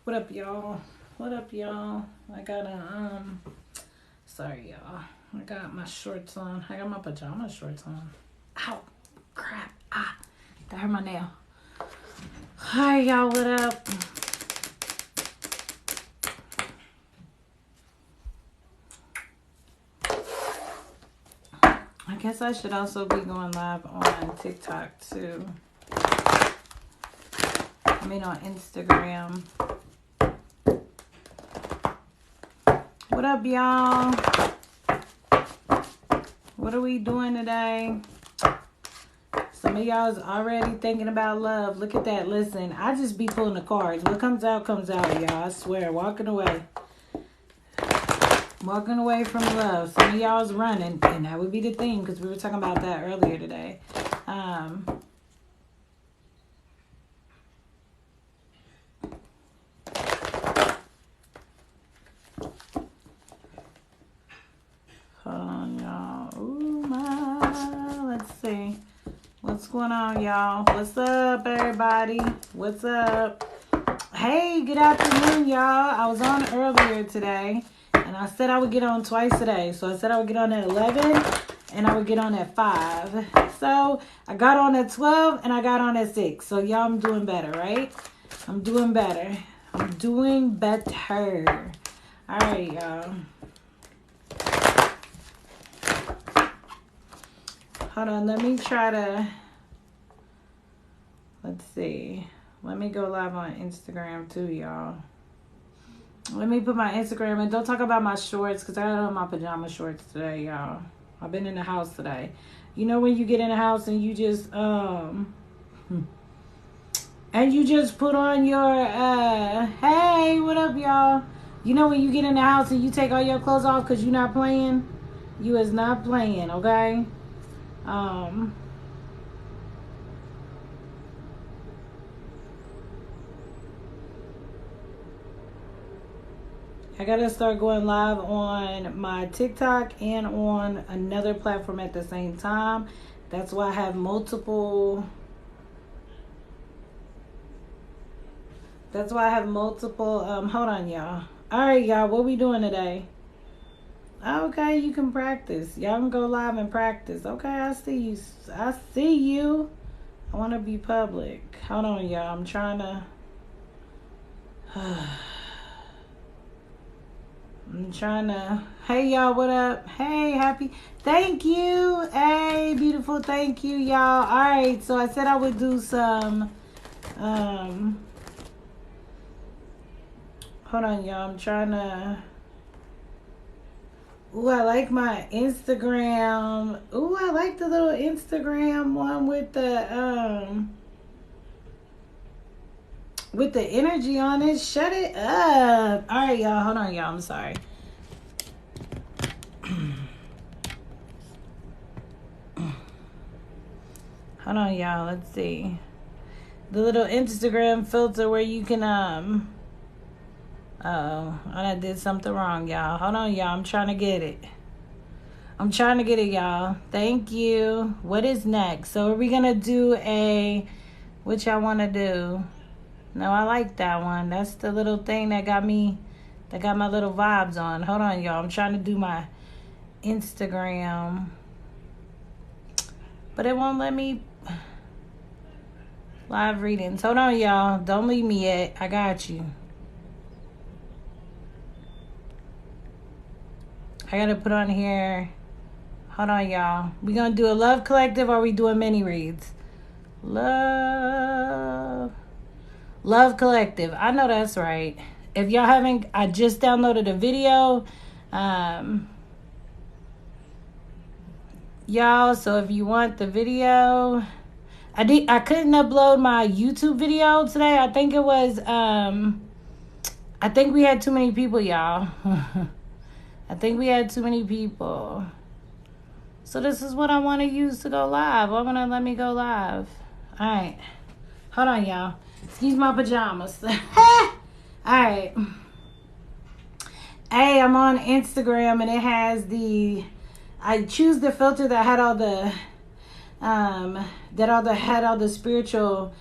What up, y'all? What up, y'all? I got a sorry, y'all. I got my shorts on. I got my pajama shorts on. Ow, crap! That hurt my nail. Hi, y'all. What up? I guess I should also be going live on TikTok too. I mean on Instagram. What up, y'all? What are we doing today? Some of y'all is already thinking about love. Look at that. Listen, I just be pulling the cards. What comes out, y'all. I swear. Walking away. Walking away from love. Some of y'all is running. And that would be the theme because we were talking about that earlier today. Hold on, y'all. Ooh, my. Let's see. What's going on, y'all? What's up, everybody? What's up? Hey, good afternoon, y'all. I was on earlier today, and I said I would get on twice today. So I said I would get on at 11, and I would get on at 5. So I got on at 12, and I got on at 6. So y'all, I'm doing better, right? I'm doing better. I'm doing better. All right, y'all. Hold on, let me try to, let's see. Let me go live on Instagram too, y'all. Let me put my Instagram in. Don't talk about my shorts because I got on my pajama shorts today, y'all. I've been in the house today. You know when you get in the house and you just, and you just put on your, hey, what up, y'all? You know when you get in the house and you take all your clothes off because you're not playing? You is not playing, okay? I gotta start going live on my TikTok and on another platform at the same time. That's why I have multiple. Hold on, y'all. All right, y'all, what we doing today? Okay, you can practice. Y'all can go live and practice. Okay, I see you. I want to be public. Hold on, y'all. I'm trying to. Hey, y'all, what up? Hey, happy. Thank you. Hey, beautiful. Thank you, y'all. All right, so I said I would do some. Hold on, y'all. I'm trying to. Ooh, I like my Instagram. Ooh, I like the little Instagram one with the energy on it. Shut it up. All right, y'all. Hold on, y'all. I'm sorry. Hold on, y'all. Let's see. The little Instagram filter where you can I did something wrong, y'all. Hold on, y'all. I'm trying to get it. Y'all. Thank you. What is next? So are we going to do what y'all want to do? No, I like that one. That's the little thing that got my little vibes on. Hold on, y'all. I'm trying to do my Instagram. But it won't let me live readings. Hold on, y'all. Don't leave me yet. I got you. I gotta put on here. Hold on, y'all. We gonna do a love collective or we doing mini reads? Love collective. I know that's right. If y'all haven't, I just downloaded a video. Y'all, so if you want the video, I couldn't upload my YouTube video today. I think it was I think we had too many people, y'all. I think we had too many people. So this is what I want to use to go live. I'm going to let me go live. All right. Hold on, y'all. Excuse my pajamas. All right. Hey, I'm on Instagram and it has I choose the filter that had all the spiritual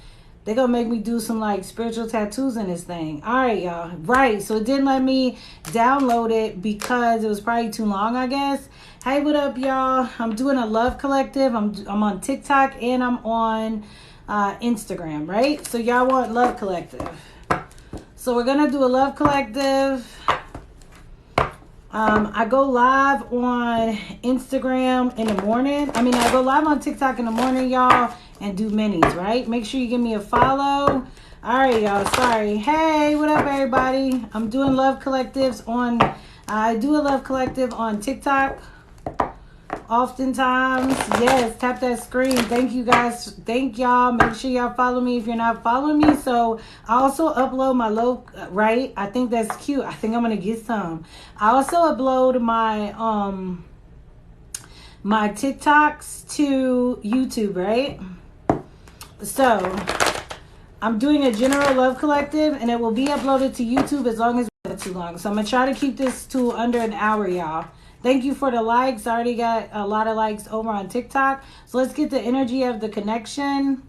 They're going to make me do some like spiritual tattoos in this thing. All right, y'all. Right. So it didn't let me download it because it was probably too long, I guess. Hey, what up, y'all? I'm doing a love collective. I'm on TikTok and I'm on Instagram, right? So y'all want love collective. So we're going to do a love collective. I go live on Instagram in the morning. I go live on TikTok in the morning, y'all, and do minis, right? Make sure you give me a follow. All right, y'all. Sorry. Hey, what up, everybody? I'm doing love collectives on, I do a love collective on TikTok. Oftentimes, yes, tap that screen. Thank you guys. Thank y'all. Make sure y'all follow me if you're not following me. So I also upload my right? I think that's cute. I think I'm gonna get some. I also upload my my TikToks to YouTube, right? So I'm doing a general love collective and it will be uploaded to YouTube as long as it's not too long. So I'm gonna try to keep this to under an hour, y'all. Thank you for the likes. I already got a lot of likes over on TikTok. So let's get the energy of the connection.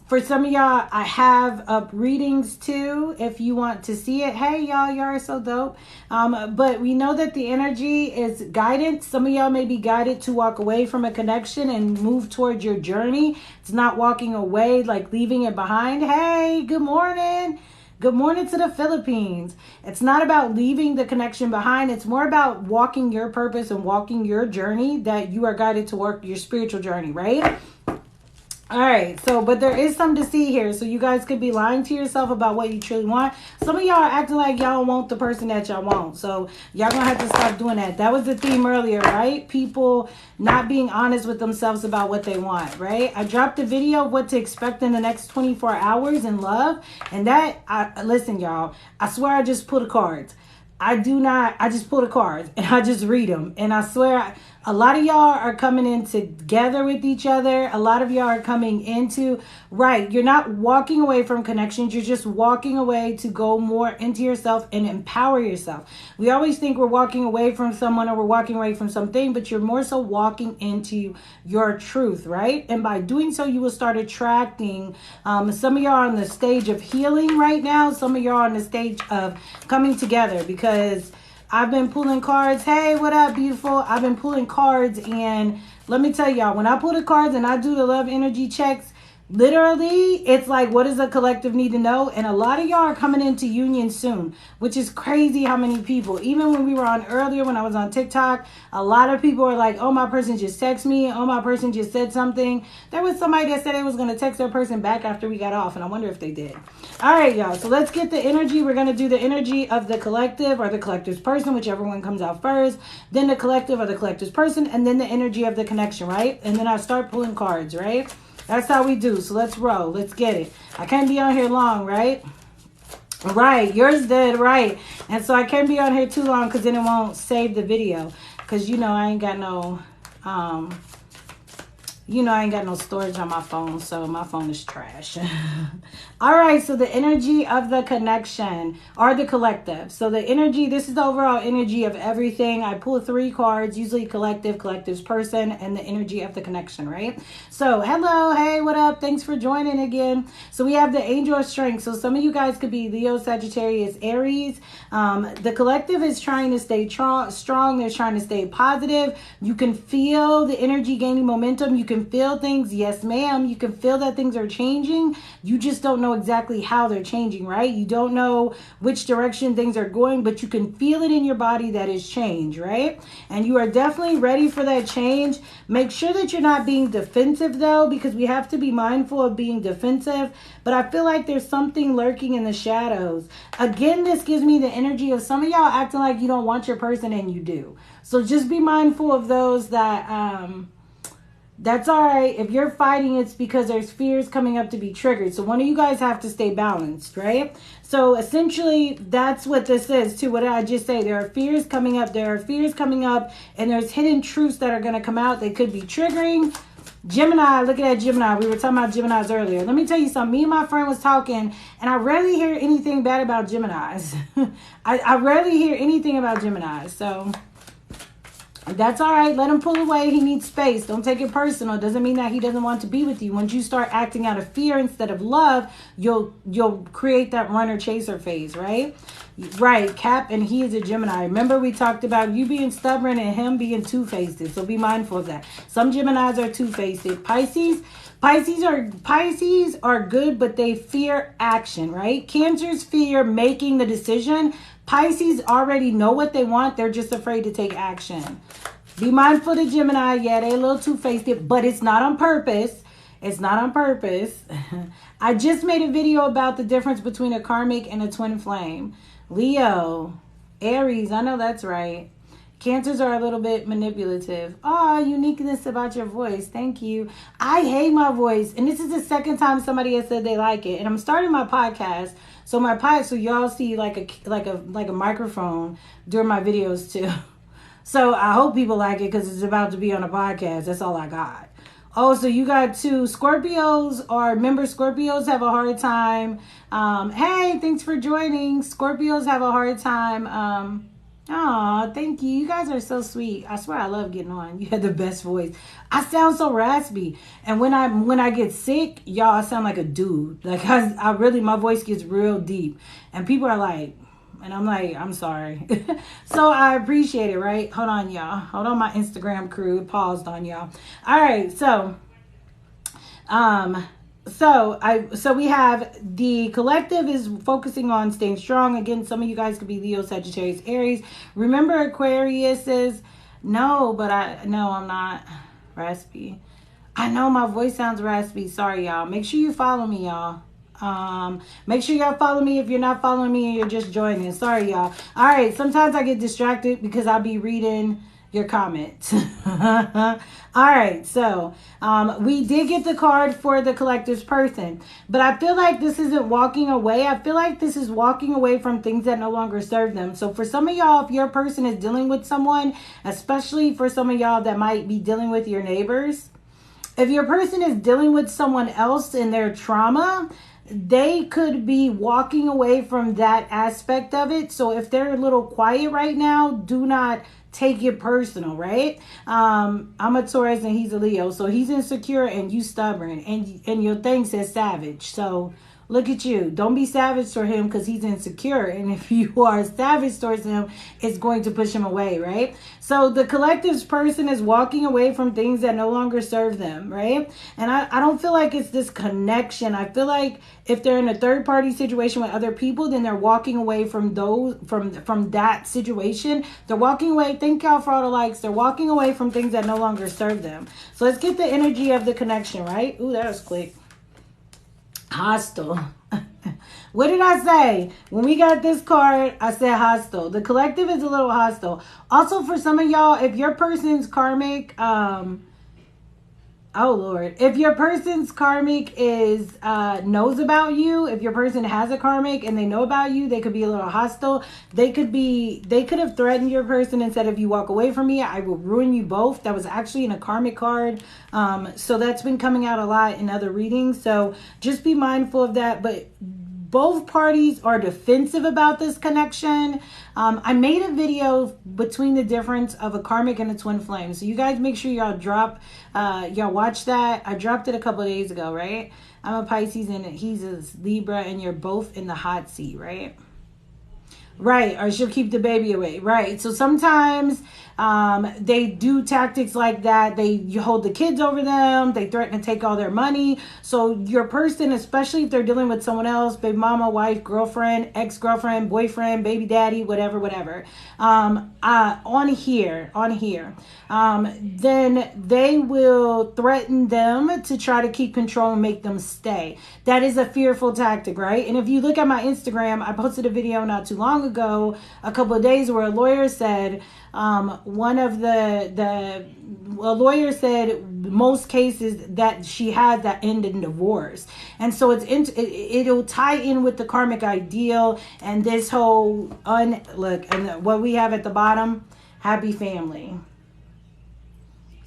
For some of y'all, I have up readings too, if you want to see it. Hey, y'all are so dope. But we know that the energy is guidance. Some of y'all may be guided to walk away from a connection and move towards your journey. It's not walking away, like leaving it behind. Hey, good morning. Good morning to the Philippines. It's not about leaving the connection behind. It's more about walking your purpose and walking your journey that you are guided to work your spiritual journey, right? All right. So, but there is something to see here. So you guys could be lying to yourself about what you truly want. Some of y'all are acting like y'all want the person that y'all want. So y'all gonna have to stop doing that. That was the theme earlier, right? People not being honest with themselves about what they want, right? I dropped a video of what to expect in the next 24 hours in love. And listen, y'all, I swear I just pulled the cards. I just pull the cards and I just read them. And I swear, a lot of y'all are coming in together with each other. A lot of y'all are coming into, right, you're not walking away from connections. You're just walking away to go more into yourself and empower yourself. We always think we're walking away from someone or we're walking away from something, but you're more so walking into your truth, right? And by doing so, you will start attracting, some of y'all are on the stage of healing right now. Some of y'all are on the stage of coming together because I've been pulling cards. Hey, what up, beautiful? I've been pulling cards, and let me tell y'all, when I pull the cards and I do the love energy checks, literally, it's like, what does the collective need to know? And a lot of y'all are coming into union soon, which is crazy how many people, even when we were on earlier, when I was on TikTok, a lot of people are like, oh, my person just texted me. Oh, my person just said something. There was somebody that said they was going to text their person back after we got off, and I wonder if they did. All right, y'all. So let's get the energy. We're going to do the energy of the collective or the collective's person, whichever one comes out first, then the collective or the collective's person, and then the energy of the connection, right? And then I start pulling cards, right? That's how we do. So let's roll. Let's get it. I can't be on here long, right? Right. Yours did, right. And so I can't be on here too long because then it won't save the video. Because, I ain't got no, I ain't got no storage on my phone. So my phone is trash. All right. So the energy of the connection or the collective. So the energy, this is the overall energy of everything. I pull 3 cards, usually collective's person, and the energy of the connection, right? So hello. Hey, what up? Thanks for joining again. So we have the angel of strength. So some of you guys could be Leo, Sagittarius, Aries. The collective is trying to stay strong. They're trying to stay positive. You can feel the energy gaining momentum. You can feel things. Yes, ma'am. You can feel that things are changing. You just don't know exactly how they're changing, right? You don't know which direction things are going, but you can feel it in your body that is change, right? And you are definitely ready for that change. Make sure that you're not being defensive though, because we have to be mindful of being defensive. But I feel like there's something lurking in the shadows. Again, this gives me the energy of some of y'all acting like you don't want your person and you do. So just be mindful of those that, that's all right. If you're fighting, it's because there's fears coming up to be triggered. So one of you guys have to stay balanced, right? So essentially, that's what this is too. What did I just say? There are fears coming up. There are fears coming up, and there's hidden truths that are going to come out. They could be triggering. Gemini, look at that Gemini. We were talking about Geminis earlier. Let me tell you something. Me and my friend was talking, and I rarely hear anything bad about Geminis. I rarely hear anything about Geminis. So That's all right. Let him pull away. He needs space. Don't take it personal. It doesn't mean that he doesn't want to be with you. Once you start acting out of fear instead of love, you'll create that runner chaser phase, right? Right, Cap, and he is a Gemini. Remember we talked about you being stubborn and him being two-faced. So be mindful of that. Some Geminis are two-faced. Pisces are good, but they fear action, right? Cancers fear making the decision. Pisces already know what they want. They're just afraid to take action. Be mindful of Gemini. Yeah, they're a little two-faced, but it's not on purpose. It's not on purpose. I just made a video about the difference between a karmic and a twin flame. Leo, Aries, I know that's right. Cancers are a little bit manipulative. Oh, uniqueness about your voice. Thank you. I hate my voice. And this is the second time somebody has said they like it. And I'm starting my podcast. So y'all see like a microphone during my videos too. So I hope people like it because it's about to be on a podcast. That's all I got. Oh, so you got two Scorpios, or remember Scorpios have a hard time. Hey, thanks for joining. Scorpios have a hard time. Thank you. You guys are so sweet. I swear I love getting on. You have the best voice. I sound so raspy. And when I get sick, y'all, I sound like a dude. Like I really, my voice gets real deep. And people are like, and I'm like, I'm sorry. So I appreciate it, right? Hold on, y'all. Hold on, my Instagram crew. It paused on y'all. All right, so we have the collective is focusing on staying strong. Again, some of you guys could be Leo, Sagittarius, Aries. Remember Aquarius is I'm not raspy. I know my voice sounds raspy. Sorry, y'all. Make sure you follow me, y'all. Make sure y'all follow me if you're not following me and you're just joining. Sorry, y'all. All right. Sometimes I get distracted because I'll be reading your comments. All right. So, we did get the card for the collector's person, but I feel like this isn't walking away. I feel like this is walking away from things that no longer serve them. So for some of y'all, if your person is dealing with someone, especially for some of y'all that might be dealing with your neighbors, if your person is dealing with someone else in their trauma, they could be walking away from that aspect of it. So if they're a little quiet right now, do not take it personal, right? I'm a Taurus and he's a Leo. So he's insecure and you stubborn, and your thing says savage. So look at you. Don't be savage for him because he's insecure. And if you are savage towards him, it's going to push him away, right? So the collective's person is walking away from things that no longer serve them, right? And I don't feel like it's this connection. I feel like if they're in a third party situation with other people, then they're walking away from from that situation. They're walking away. Thank y'all for all the likes. They're walking away from things that no longer serve them. So let's get the energy of the connection, right? Ooh, that was quick. Hostile. What did I say? When we got this card, I said hostile. The collective is a little hostile. Also, for some of y'all, if your person's karmic, oh Lord, if your person's karmic is knows about you, if your person has a karmic and they know about you, they could be a little hostile. They could have threatened your person and said, if you walk away from me, I will ruin you both. That was actually in a karmic card. So that's been coming out a lot in other readings. So just be mindful of that. But both parties are defensive about this connection. I made a video between the difference of a karmic and a twin flame. So you guys make sure y'all watch that. I dropped it a couple of days ago, right? I'm a Pisces and he's a Libra and you're both in the hot seat, right? Right, or she'll keep the baby away. Right. So sometimes they do tactics like that. You hold the kids over them. They threaten to take all their money. So your person, especially if they're dealing with someone else, baby mama, wife, girlfriend, ex-girlfriend, boyfriend, baby daddy, whatever. On here, then they will threaten them to try to keep control and make them stay. That is a fearful tactic, right? And if you look at my Instagram, I posted a video not too long ago, a couple of days, where a lawyer said a lawyer said most cases that she had that end in divorce. And so it'll tie in with the karmic ideal and this whole and what we have at the bottom, happy family.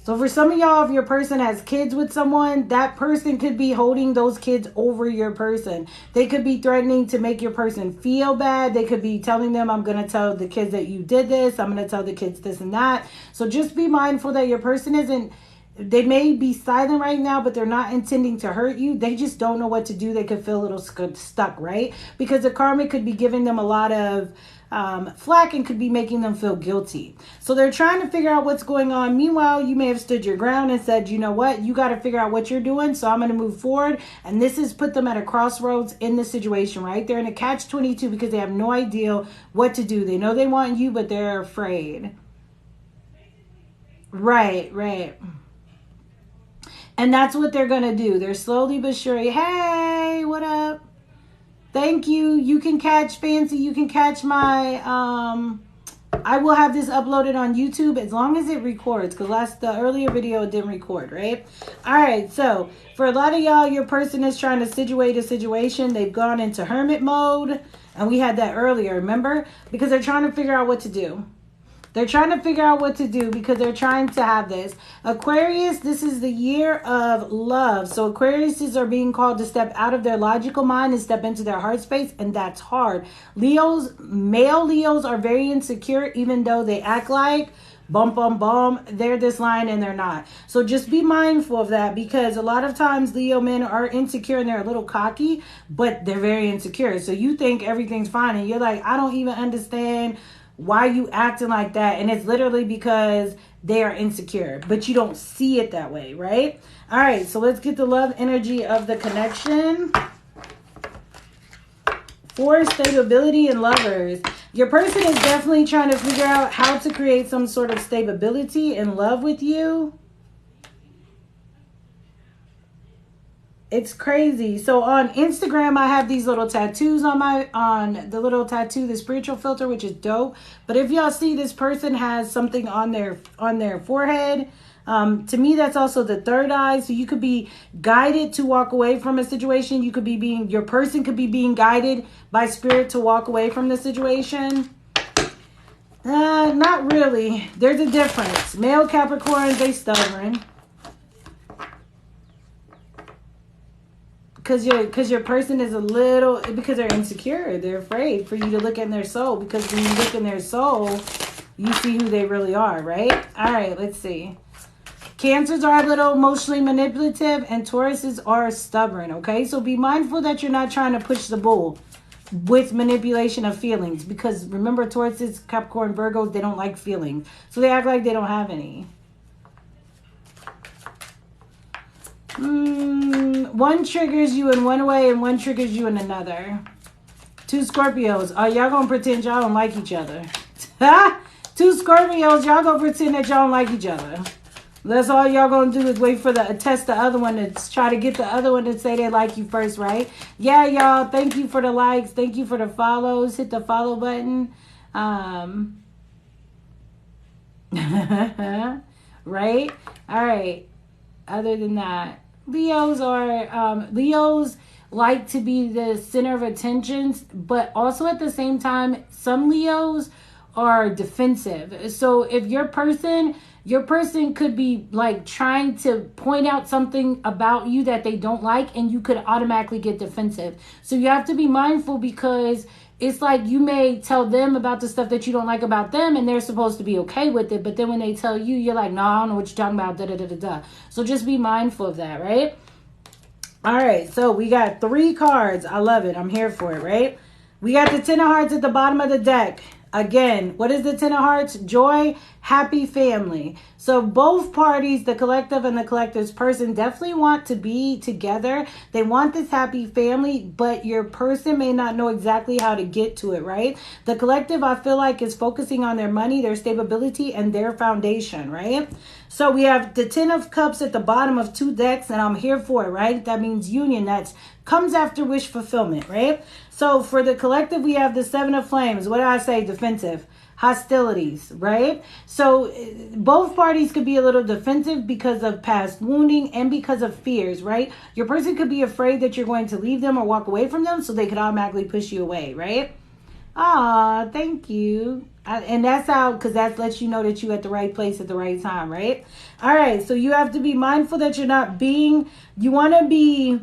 So for some of y'all, if your person has kids with someone, that person could be holding those kids over your person. They could be threatening to make your person feel bad. They could be telling them, I'm going to tell the kids that you did this. I'm going to tell the kids this and that. So just be mindful that your person isn't, they may be silent right now, but they're not intending to hurt you. They just don't know what to do. They could feel a little stuck, right? Because the karmic could be giving them a lot of flack and could be making them feel guilty. So they're trying to figure out what's going on. Meanwhile, you may have stood your ground and said, you know what, you got to figure out what you're doing. So I'm going to move forward. And this has put them at a crossroads in this situation, right? They're in a catch-22 because they have no idea what to do. They know they want you, but they're afraid. Right. And that's what they're going to do. They're slowly but surely, hey, what up? Thank you. You can catch Fancy. You can catch my, I will have this uploaded on YouTube as long as it records. Because the earlier video it didn't record, right? All right. So for a lot of y'all, your person is trying to situate a situation. They've gone into hermit mode. And we had that earlier, remember? Because they're trying to figure out what to do. They're trying to figure out what to do because they're trying to have this. Aquarius, this is the year of love. So Aquariuses are being called to step out of their logical mind and step into their heart space. And that's hard. Male Leos are very insecure, even though they act like they're this line and they're not. So just be mindful of that, because a lot of times Leo men are insecure and they're a little cocky, but they're very insecure. So you think everything's fine and you're like, I don't even understand why you acting like that. And it's literally because they are insecure, but you don't see it that way, right? All right, so let's get the love energy of the connection. For stability and lovers. Your person is definitely trying to figure out how to create some sort of stability and love with you. It's crazy. So on Instagram, I have these little tattoos on the little tattoo, the spiritual filter, which is dope. But if y'all see, this person has something on their forehead. To me, that's also the third eye. So you could be guided to walk away from a situation. You could be your person could be being guided by spirit to walk away from the situation. Not really. There's a difference. Male Capricorns, they stubborn. Because your person is because they're insecure. They're afraid for you to look in their soul. Because when you look in their soul, you see who they really are, right? All right, let's see. Cancers are a little emotionally manipulative, and Tauruses are stubborn, okay? So be mindful that you're not trying to push the bull with manipulation of feelings. Because remember, Tauruses, Capricorn, Virgos, they don't like feelings. So they act like they don't have any. One triggers you in one way and one triggers you in another. Two Scorpios. Oh, y'all gonna pretend y'all don't like each other. Two Scorpios, y'all gonna pretend that y'all don't like each other. That's all y'all gonna do is wait for test the other one to try to get the other one to say they like you first, right? Yeah, y'all. Thank you for the likes. Thank you for the follows. Hit the follow button. Right? All right. Other than that, Leos like to be the center of attention, but also at the same time, some Leos are defensive. So if your person could be like trying to point out something about you that they don't like, and you could automatically get defensive. So you have to be mindful, because it's like you may tell them about the stuff that you don't like about them, and they're supposed to be okay with it. But then when they tell you, you're like, no, I don't know what you're talking about, da-da-da-da-da. So just be mindful of that, right? All right, so we got 3 cards. I love it. I'm here for it, right? We got the 10 of hearts at the bottom of the deck. Again, what is the 10 of hearts? Joy, happy family. So both parties, the collective and the collective's person, definitely want to be together. They want this happy family, but your person may not know exactly how to get to it, right? The collective, I feel like, is focusing on their money, their stability, and their foundation, right? So we have the 10 of cups at the bottom of 2 decks, and I'm here for it, right? That means union. That comes after wish fulfillment, right? So for the collective, we have the 7 of flames. What did I say? Defensive. Hostilities, right? So both parties could be a little defensive because of past wounding and because of fears, right? Your person could be afraid that you're going to leave them or walk away from them, so they could automatically push you away, right? Aw, thank you. And that's how, because that lets you know that you at the right place at the right time, right? All right, so you have to be mindful that you're not being, you want to be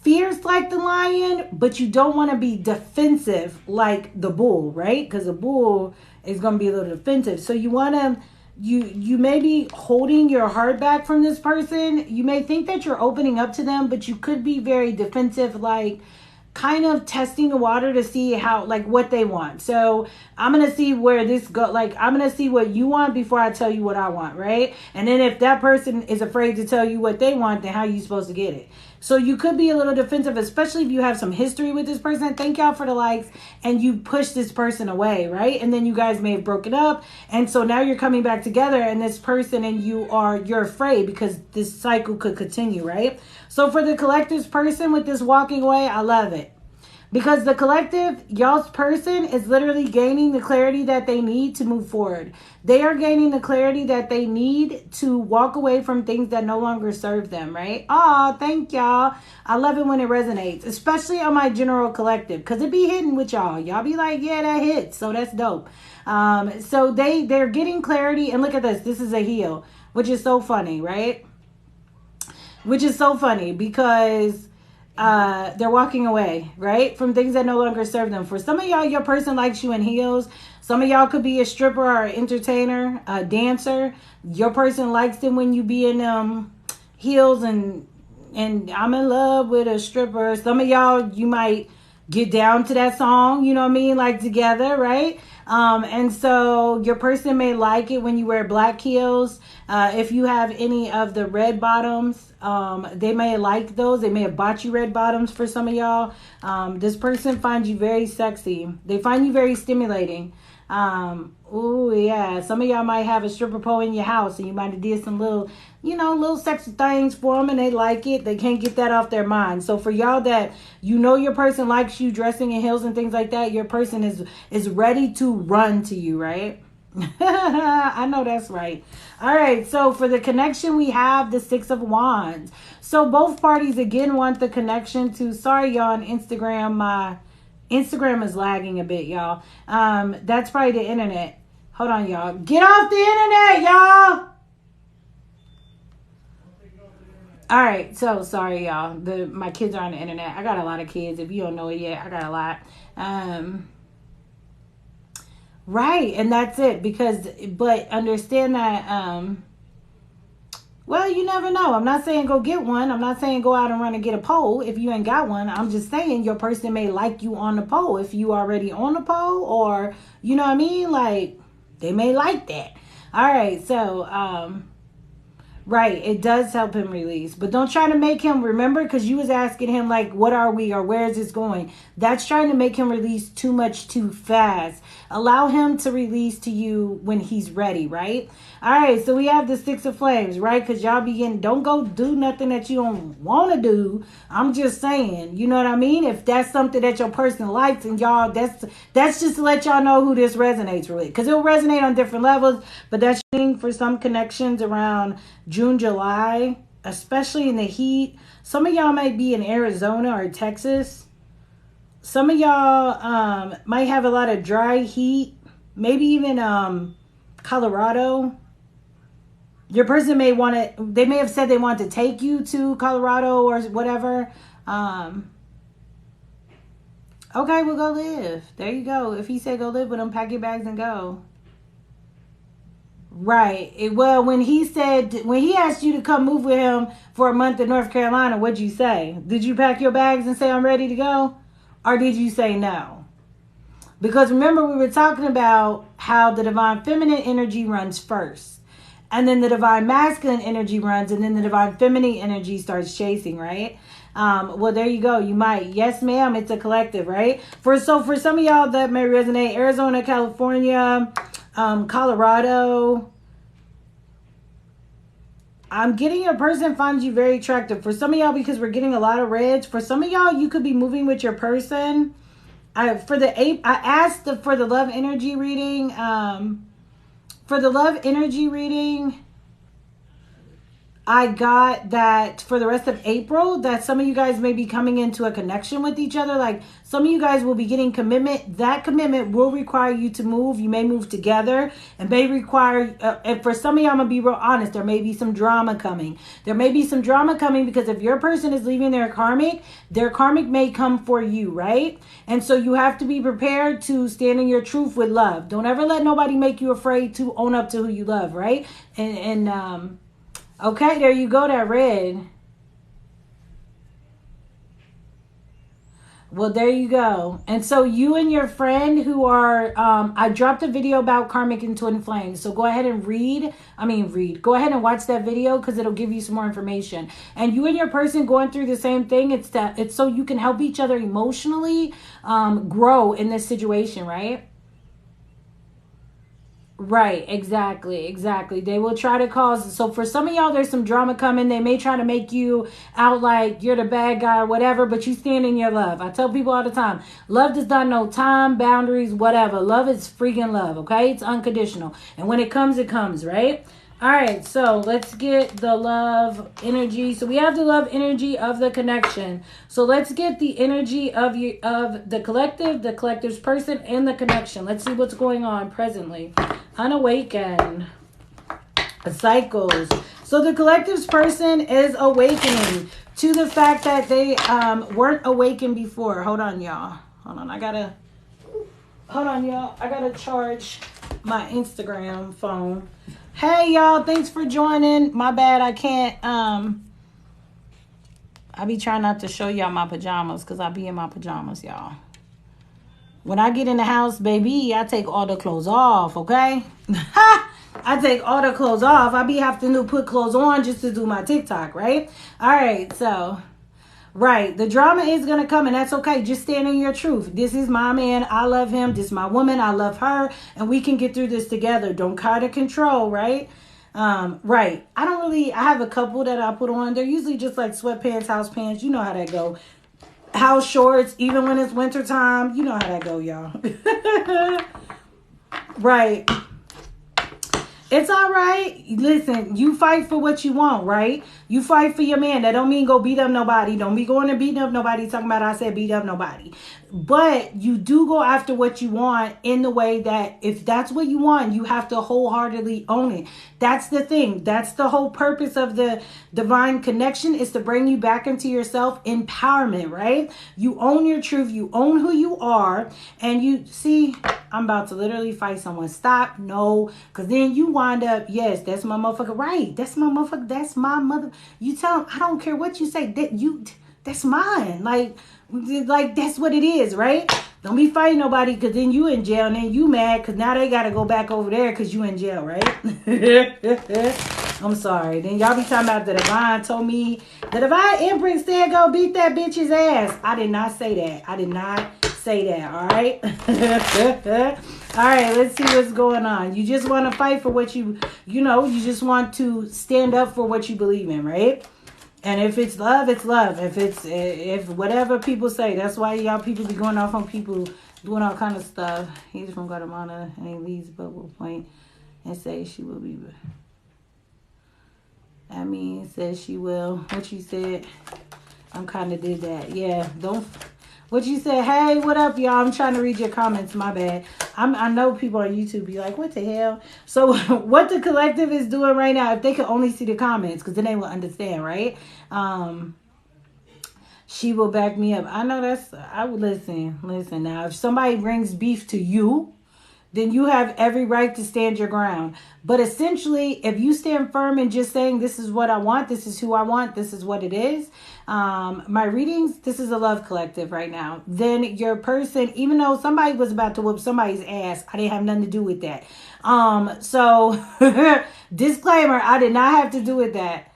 fierce like the lion, but you don't want to be defensive like the bull, right? Because the bull is going to be a little defensive. So you want to, you may be holding your heart back from this person. You may think that you're opening up to them, but you could be very defensive, like kind of testing the water to see how, like, what they want. So I'm gonna see where this go. Like, I'm gonna see what you want before I tell you what I want, right? And then if that person is afraid to tell you what they want, then how are you supposed to get it? So you could be a little defensive, especially if you have some history with this person. Thank y'all for the likes. And you push this person away, right? And then you guys may have broken up. And so now you're coming back together, and this person and you're afraid because this cycle could continue, right? So for the collective's person with this walking away, I love it. Because the collective, y'all's person is literally gaining the clarity that they need to move forward. They are gaining the clarity that they need to walk away from things that no longer serve them, right? Aw, thank y'all. I love it when it resonates, especially on my general collective, because it be hitting with y'all. Y'all be like, yeah, that hits. So that's dope. So they're getting clarity. And look at this. This is a heel, which is so funny, right? Which is so funny because they're walking away, right? From things that no longer serve them. For some of y'all, your person likes you in heels. Some of y'all could be a stripper or an entertainer, a dancer. Your person likes them when you be in heels and I'm in love with a stripper. Some of y'all, you might get down to that song, you know what I mean? Like together, right? And so your person may like it when you wear black heels. If you have any of the red bottoms, they may like those. They may have bought you red bottoms for some of y'all. This person finds you very sexy. They find you very stimulating. Oh yeah. Some of y'all might have a stripper pole in your house and you might have did some little, little sexy things for them and they like it. They can't get that off their mind. So for y'all that your person likes you dressing in heels and things like that, your person is ready to run to you, right? I know that's right. All right. So for the connection, we have the Six of Wands. So both parties again want the connection to, sorry y'all on Instagram, my Instagram is lagging a bit, y'all. That's probably the internet. Hold on, y'all. Get off the internet, y'all. All right. So sorry, y'all. My kids are on the internet. I got a lot of kids. If you don't know it yet, I got a lot. Right. And that's it. But understand that, well, you never know. I'm not saying go get one. I'm not saying go out and run and get a pole if you ain't got one. I'm just saying your person may like you on the pole if you already on the pole, or you know what I mean? Like they may like that. All right. So, right. It does help him release, but don't try to make him remember, because you was asking him like, what are we, or where is this going? That's trying to make him release too much too fast. Allow him to release to you when he's ready, right? All right, so we have the Six of Flames, right? Because y'all begin, don't go do nothing that you don't want to do. I'm just saying, you know what I mean? If that's something that your person likes, and y'all, that's just to let y'all know who this resonates with. Because it'll resonate on different levels, but that's for some connections around June, July, especially in the heat. Some of y'all might be in Arizona or Texas. Some of y'all might have a lot of dry heat, maybe even Colorado. Your person may want to, they may have said they want to take you to Colorado or whatever. Okay, we'll go live. There you go. If he said go live with him, pack your bags and go. Right. Well, when he asked you to come move with him for a month in North Carolina, what'd you say? Did you pack your bags and say, I'm ready to go? Or did you say no? Because remember, we were talking about how the divine feminine energy runs first. And then the divine masculine energy runs, and then the divine feminine energy starts chasing, right? Well, there you go. You might. Yes, ma'am. It's a collective, right? For some of y'all that may resonate, Arizona, California, Colorado. I'm getting your person finds you very attractive. For some of y'all, because we're getting a lot of reds. For some of y'all, you could be moving with your person. I asked for the love energy reading. For the love energy reading, I got that for the rest of April, that some of you guys may be coming into a connection with each other. Like some of you guys will be getting commitment. That commitment will require you to move. You may move together and may require, and for some of you, I'm going to be real honest, there may be some drama coming. There may be some drama coming because if your person is leaving their karmic may come for you, right? And so you have to be prepared to stand in your truth with love. Don't ever let nobody make you afraid to own up to who you love, right? Okay, there you go, that red. Well, there you go. And so you and your friend who are, I dropped a video about karmic and twin flames. So go ahead and go ahead and watch that video because it'll give you some more information. And you and your person going through the same thing, it's so you can help each other emotionally grow in this situation, right? Right, exactly. They will try to cause, so for some of y'all, there's some drama coming. They may try to make you out like you're the bad guy or whatever, but you stand in your love. I tell people all the time, love does not know time, boundaries, whatever. Love is freaking love, okay? It's unconditional. And when it comes, right? All right, so let's get the love energy. So we have the love energy of the connection. So let's get the energy of the collective, the collective's person, and the connection. Let's see what's going on presently. Unawakened. Cycles. So the collective's person is awakening to the fact that they weren't awakened before. Hold on, y'all. I gotta charge my Instagram phone. Hey, y'all. Thanks for joining. My bad. I can't. I be trying not to show y'all my pajamas because I be in my pajamas, y'all. When I get in the house, baby, I take all the clothes off, okay? I take all the clothes off. I be having to put clothes on just to do my TikTok, right? All right, so... Right. The drama is going to come and that's okay. Just stand in your truth. This is my man. I love him. This is my woman. I love her. And we can get through this together. Don't try to control, right? Right. I have a couple that I put on. They're usually just like sweatpants, house pants. You know how that go. House shorts, even when it's winter time. You know how that go, y'all. Right. It's all right. Listen, you fight for what you want, right? You fight for your man. That don't mean go beat up nobody. Don't be going to beat up nobody talking about I said beat up nobody. But you do go after what you want in the way that if that's what you want, you have to wholeheartedly own it. That's the thing. That's the whole purpose of the divine connection is to bring you back into yourself empowerment, right? You own your truth. You own who you are. And you see, I'm about to literally fight someone. Stop. No. Because then you wind up, yes, that's my motherfucker. Right. That's my motherfucker. That's my mother. You tell them, I don't care what you say. That's mine. Like that's what it is, right? Don't be fighting nobody because then you in jail and then you mad because now they got to go back over there because you in jail, right? I'm sorry. Then y'all be talking about the Divine told me, the Divine Empress said go beat that bitch's ass. I did not say that. All right? All right, let's see what's going on. You just want to fight for what you just want to stand up for what you believe in, right? And if it's love, it's love. If whatever people say, that's why y'all people be going off on people doing all kind of stuff. He's from Guatemala and he leaves Bubble Point and says she will be. I mean, says she will. What you said, I'm kind of did that. Yeah, don't. What you said, hey, what up, y'all? I'm trying to read your comments. My bad. I know people on YouTube be like, what the hell? So what the collective is doing right now, if they could only see the comments, because then they will understand, right? She will back me up. I know I would listen now. If somebody brings beef to you, then you have every right to stand your ground. But essentially, if you stand firm and just saying, this is what I want, this is who I want, this is what it is. My readings, this is a love collective right now. Then your person, even though somebody was about to whoop somebody's ass, I didn't have nothing to do with that. So disclaimer, I did not have to do with that.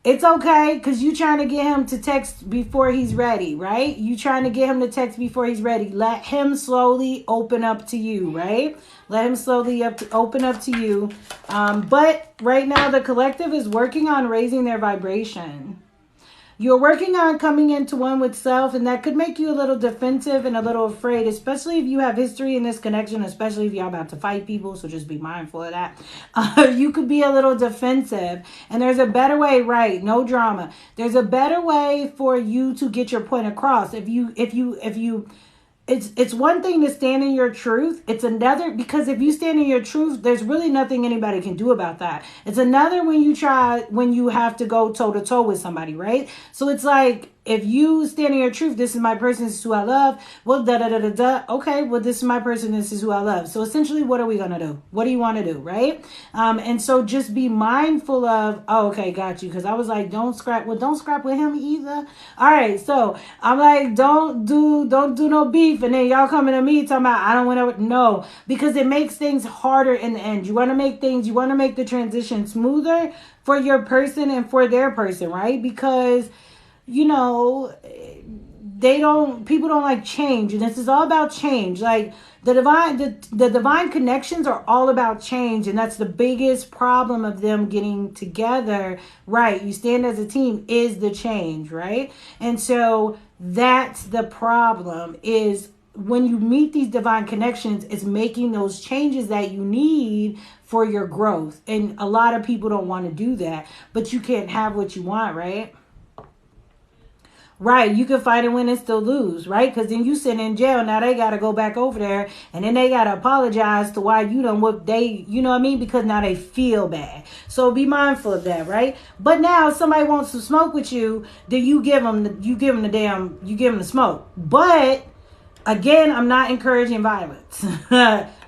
It's okay because you trying to get him to text before he's ready, right? You trying to get him to text before he's ready. Let him slowly open up to you, right? Let him slowly open up to you. But right now the collective is working on raising their vibration. You're working on coming into one with self, and that could make you a little defensive and a little afraid, especially if you have history in this connection, especially if you're about to fight people. So just be mindful of that. You could be a little defensive, and there's a better way, right? No drama. There's a better way for you to get your point across. If you it's one thing to stand in your truth. It's another, because if you stand in your truth, there's really nothing anybody can do about that. It's another when you have to go toe to toe with somebody, right? So it's like, if you stand in your truth, this is my person, this is who I love. Well, okay, well, this is my person, this is who I love. So essentially, what are we going to do? What do you want to do, right? And so just be mindful of, oh, okay, got you. Because I was like, don't scrap with him either. All right, so I'm like, don't do no beef. And then y'all coming to me talking about, I don't want to, no. Because it makes things harder in the end. You want to make the transition smoother for your person and for their person, right? Because people don't like change, and this is all about change. Like the divine connections are all about change, and that's the biggest problem of them getting together, right? You stand as a team is the change, right? And so that's the problem, is when you meet these divine connections, it's making those changes that you need for your growth. And a lot of people don't want to do that, but you can't have what you want, right? Right, you can fight and win and still lose, right? Because then you sit in jail. Now they got to go back over there, and then they got to apologize to why you done what they, you know what I mean? Because now they feel bad. So be mindful of that, right? But now if somebody wants to smoke with you, then you give them the smoke. But again, I'm not encouraging violence.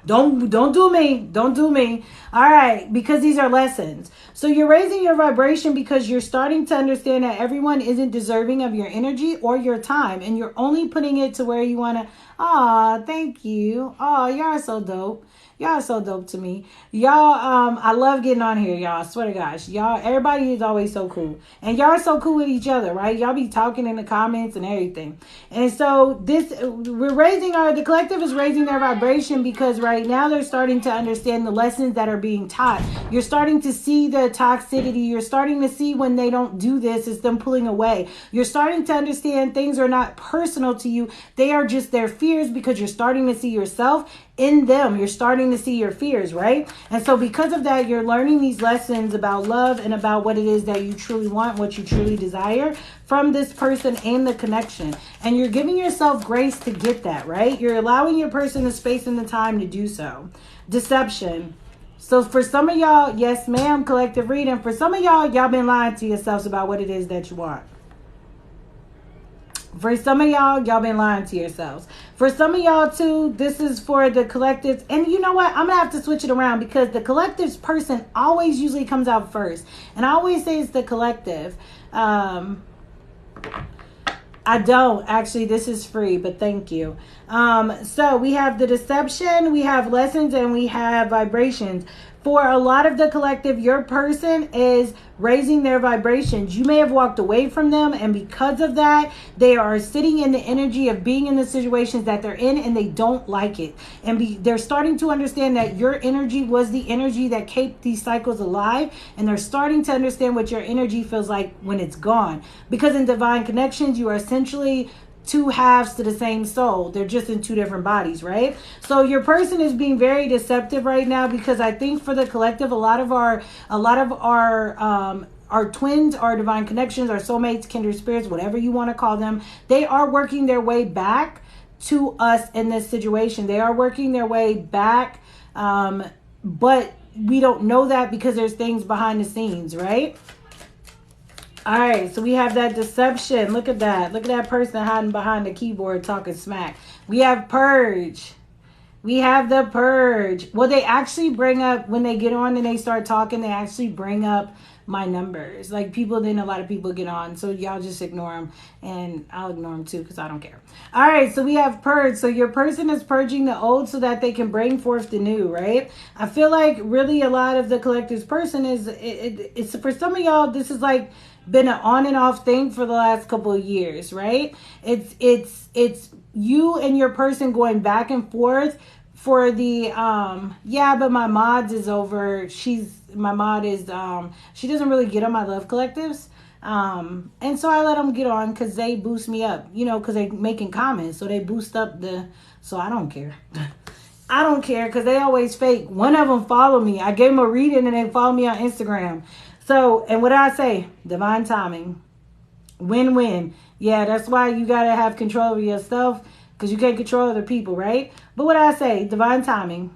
Don't do me. All right, because these are lessons. So you're raising your vibration because you're starting to understand that everyone isn't deserving of your energy or your time, and you're only putting it to where you want to. Oh, thank you. Oh, y'all are so dope. Y'all are so dope to me. Y'all, I love getting on here, y'all. I swear to gosh. Y'all, everybody is always so cool. And y'all are so cool with each other, right? Y'all be talking in the comments and everything. And so the collective is raising their vibration because right now they're starting to understand the lessons that are being taught. You're starting to see the toxicity. You're starting to see when they don't do this, it's them pulling away. You're starting to understand things are not personal to you. They are just their fears, because you're starting to see yourself in them. You're starting to see your fears, right? And so because of that, you're learning these lessons about love and about what it is that you truly want, what you truly desire from this person and the connection. And you're giving yourself grace to get that, right? You're allowing your person the space and the time to do so. Deception. So for some of y'all, yes, ma'am, collective reading. For some of y'all been lying to yourselves about what it is that you want. For some of y'all been lying to yourselves. For some of y'all too, this is for the collectives. And you know what? I'm going to have to switch it around, because the collectives person always usually comes out first. And I always say it's the collective. I don't. Actually, this is free, but thank you. So we have the deception, we have lessons, and we have vibrations. For a lot of the collective, your person is raising their vibrations. You may have walked away from them, and because of that, they are sitting in the energy of being in the situations that they're in, and they don't like it. And they're starting to understand that your energy was the energy that kept these cycles alive, and they're starting to understand what your energy feels like when it's gone. Because in divine connections, you are essentially two halves to the same soul. They're just in two different bodies, right? So your person is being very deceptive right now, because I think for the collective, a lot of our twins, our divine connections, our soulmates, kindred spirits, whatever you want to call them, they are working their way back to us in this situation. They are working their way back, but we don't know that because there's things behind the scenes, right? All right, so we have that deception. Look at that. Look at that person hiding behind the keyboard talking smack. We have purge. We have the purge. Well, they actually bring up, when they get on and they start talking, they actually bring up my numbers. Like people, then a lot of people get on. So y'all just ignore them, and I'll ignore them too because I don't care. All right, so we have purge. So your person is purging the old so that they can bring forth the new, right? I feel like really a lot of the collective's person it's for some of y'all, this is like been an on and off thing for the last couple of years, right? It's you and your person going back and forth for the yeah, but my mods is over. My mod is she doesn't really get on my love collectives. And so I let them get on because they boost me up, you know, because they making comments. So they boost up so I don't care. I don't care because they always fake. One of them followed me. I gave them a reading and they followed me on Instagram. So, and what I say? Divine timing. Win-win. Yeah, that's why you got to have control of yourself because you can't control other people, right? But what I say? Divine timing.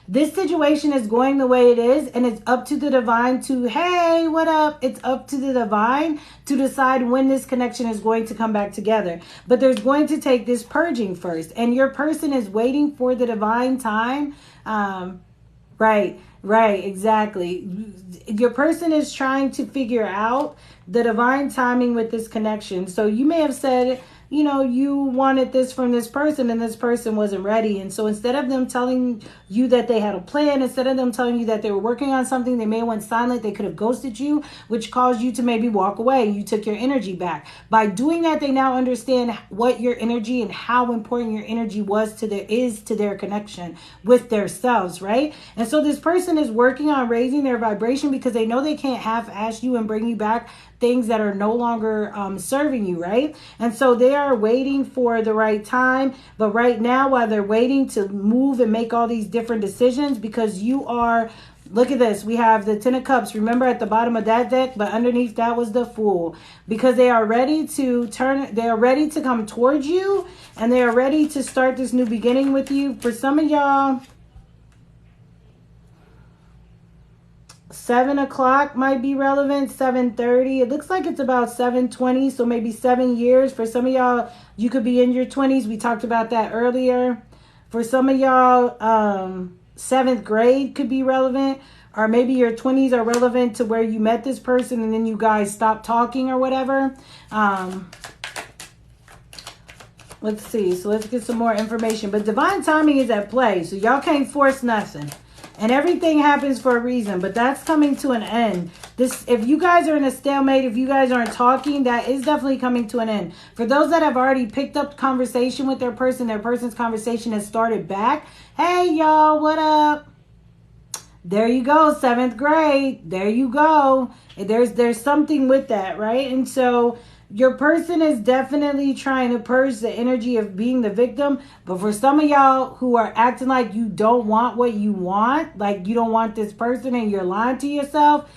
This situation is going the way it is, and it's up to the divine to, hey, what up? It's up to the divine to decide when this connection is going to come back together. But there's going to take this purging first, and your person is waiting for the divine time. Right, exactly. Your person is trying to figure out the divine timing with this connection. So you may have said, you know, you wanted this from this person and this person wasn't ready. And so instead of them telling you that they had a plan, instead of them telling you that they were working on something, they may have went silent. They could have ghosted you, which caused you to maybe walk away. You took your energy back. By doing that, they now understand what your energy and how important your energy is to their connection with themselves, right? And so this person is working on raising their vibration because they know they can't half-ass you and bring you back things that are no longer serving you, right? And so they are waiting for the right time. But right now, while they're waiting to move and make all these different decisions, because you are, look at this, we have the Ten of Cups, remember at the bottom of that deck, but underneath that was the Fool, because they are ready to they are ready to come towards you, and they are ready to start this new beginning with you. For some of y'all, 7 o'clock might be relevant, 7:30. It looks like it's about 7:20, so maybe 7 years. For some of y'all, you could be in your 20s. We talked about that earlier. For some of y'all, 7th grade could be relevant, or maybe your 20s are relevant to where you met this person and then you guys stopped talking or whatever. Let's see. So let's get some more information. But divine timing is at play, so y'all can't force nothing. And everything happens for a reason, but that's coming to an end. If you guys are in a stalemate, if you guys aren't talking, that is definitely coming to an end. For those that have already picked up conversation with their person's conversation has started back. Hey, y'all, what up? There you go, 7th grade. There you go. There's something with that, right? And so your person is definitely trying to purge the energy of being the victim. But for some of y'all who are acting like you don't want what you want, like you don't want this person and you're lying to yourself,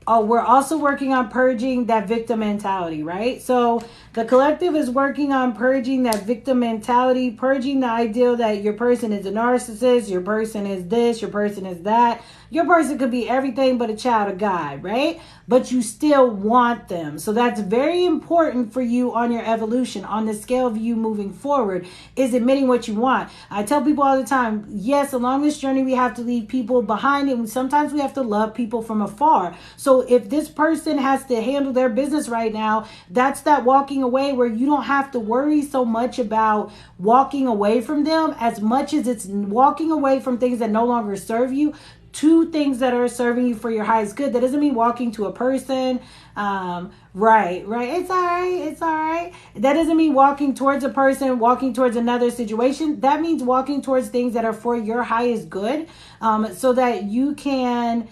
we're also working on purging that victim mentality, right? So the collective is working on purging that victim mentality, purging the ideal that your person is a narcissist, your person is this, your person is that. Your person could be everything but a child of God, right? But you still want them. So that's very important for you on your evolution, on the scale of you moving forward, is admitting what you want. I tell people all the time, yes, along this journey, we have to leave people behind, and sometimes we have to love people from afar. So if this person has to handle their business right now, that's that walking away where you don't have to worry so much about walking away from them as much as it's walking away from things that no longer serve you to things that are serving you for your highest good. That doesn't mean walking to a person. Right. It's all right. That doesn't mean walking towards a person, walking towards another situation. That means walking towards things that are for your highest good, so that you can,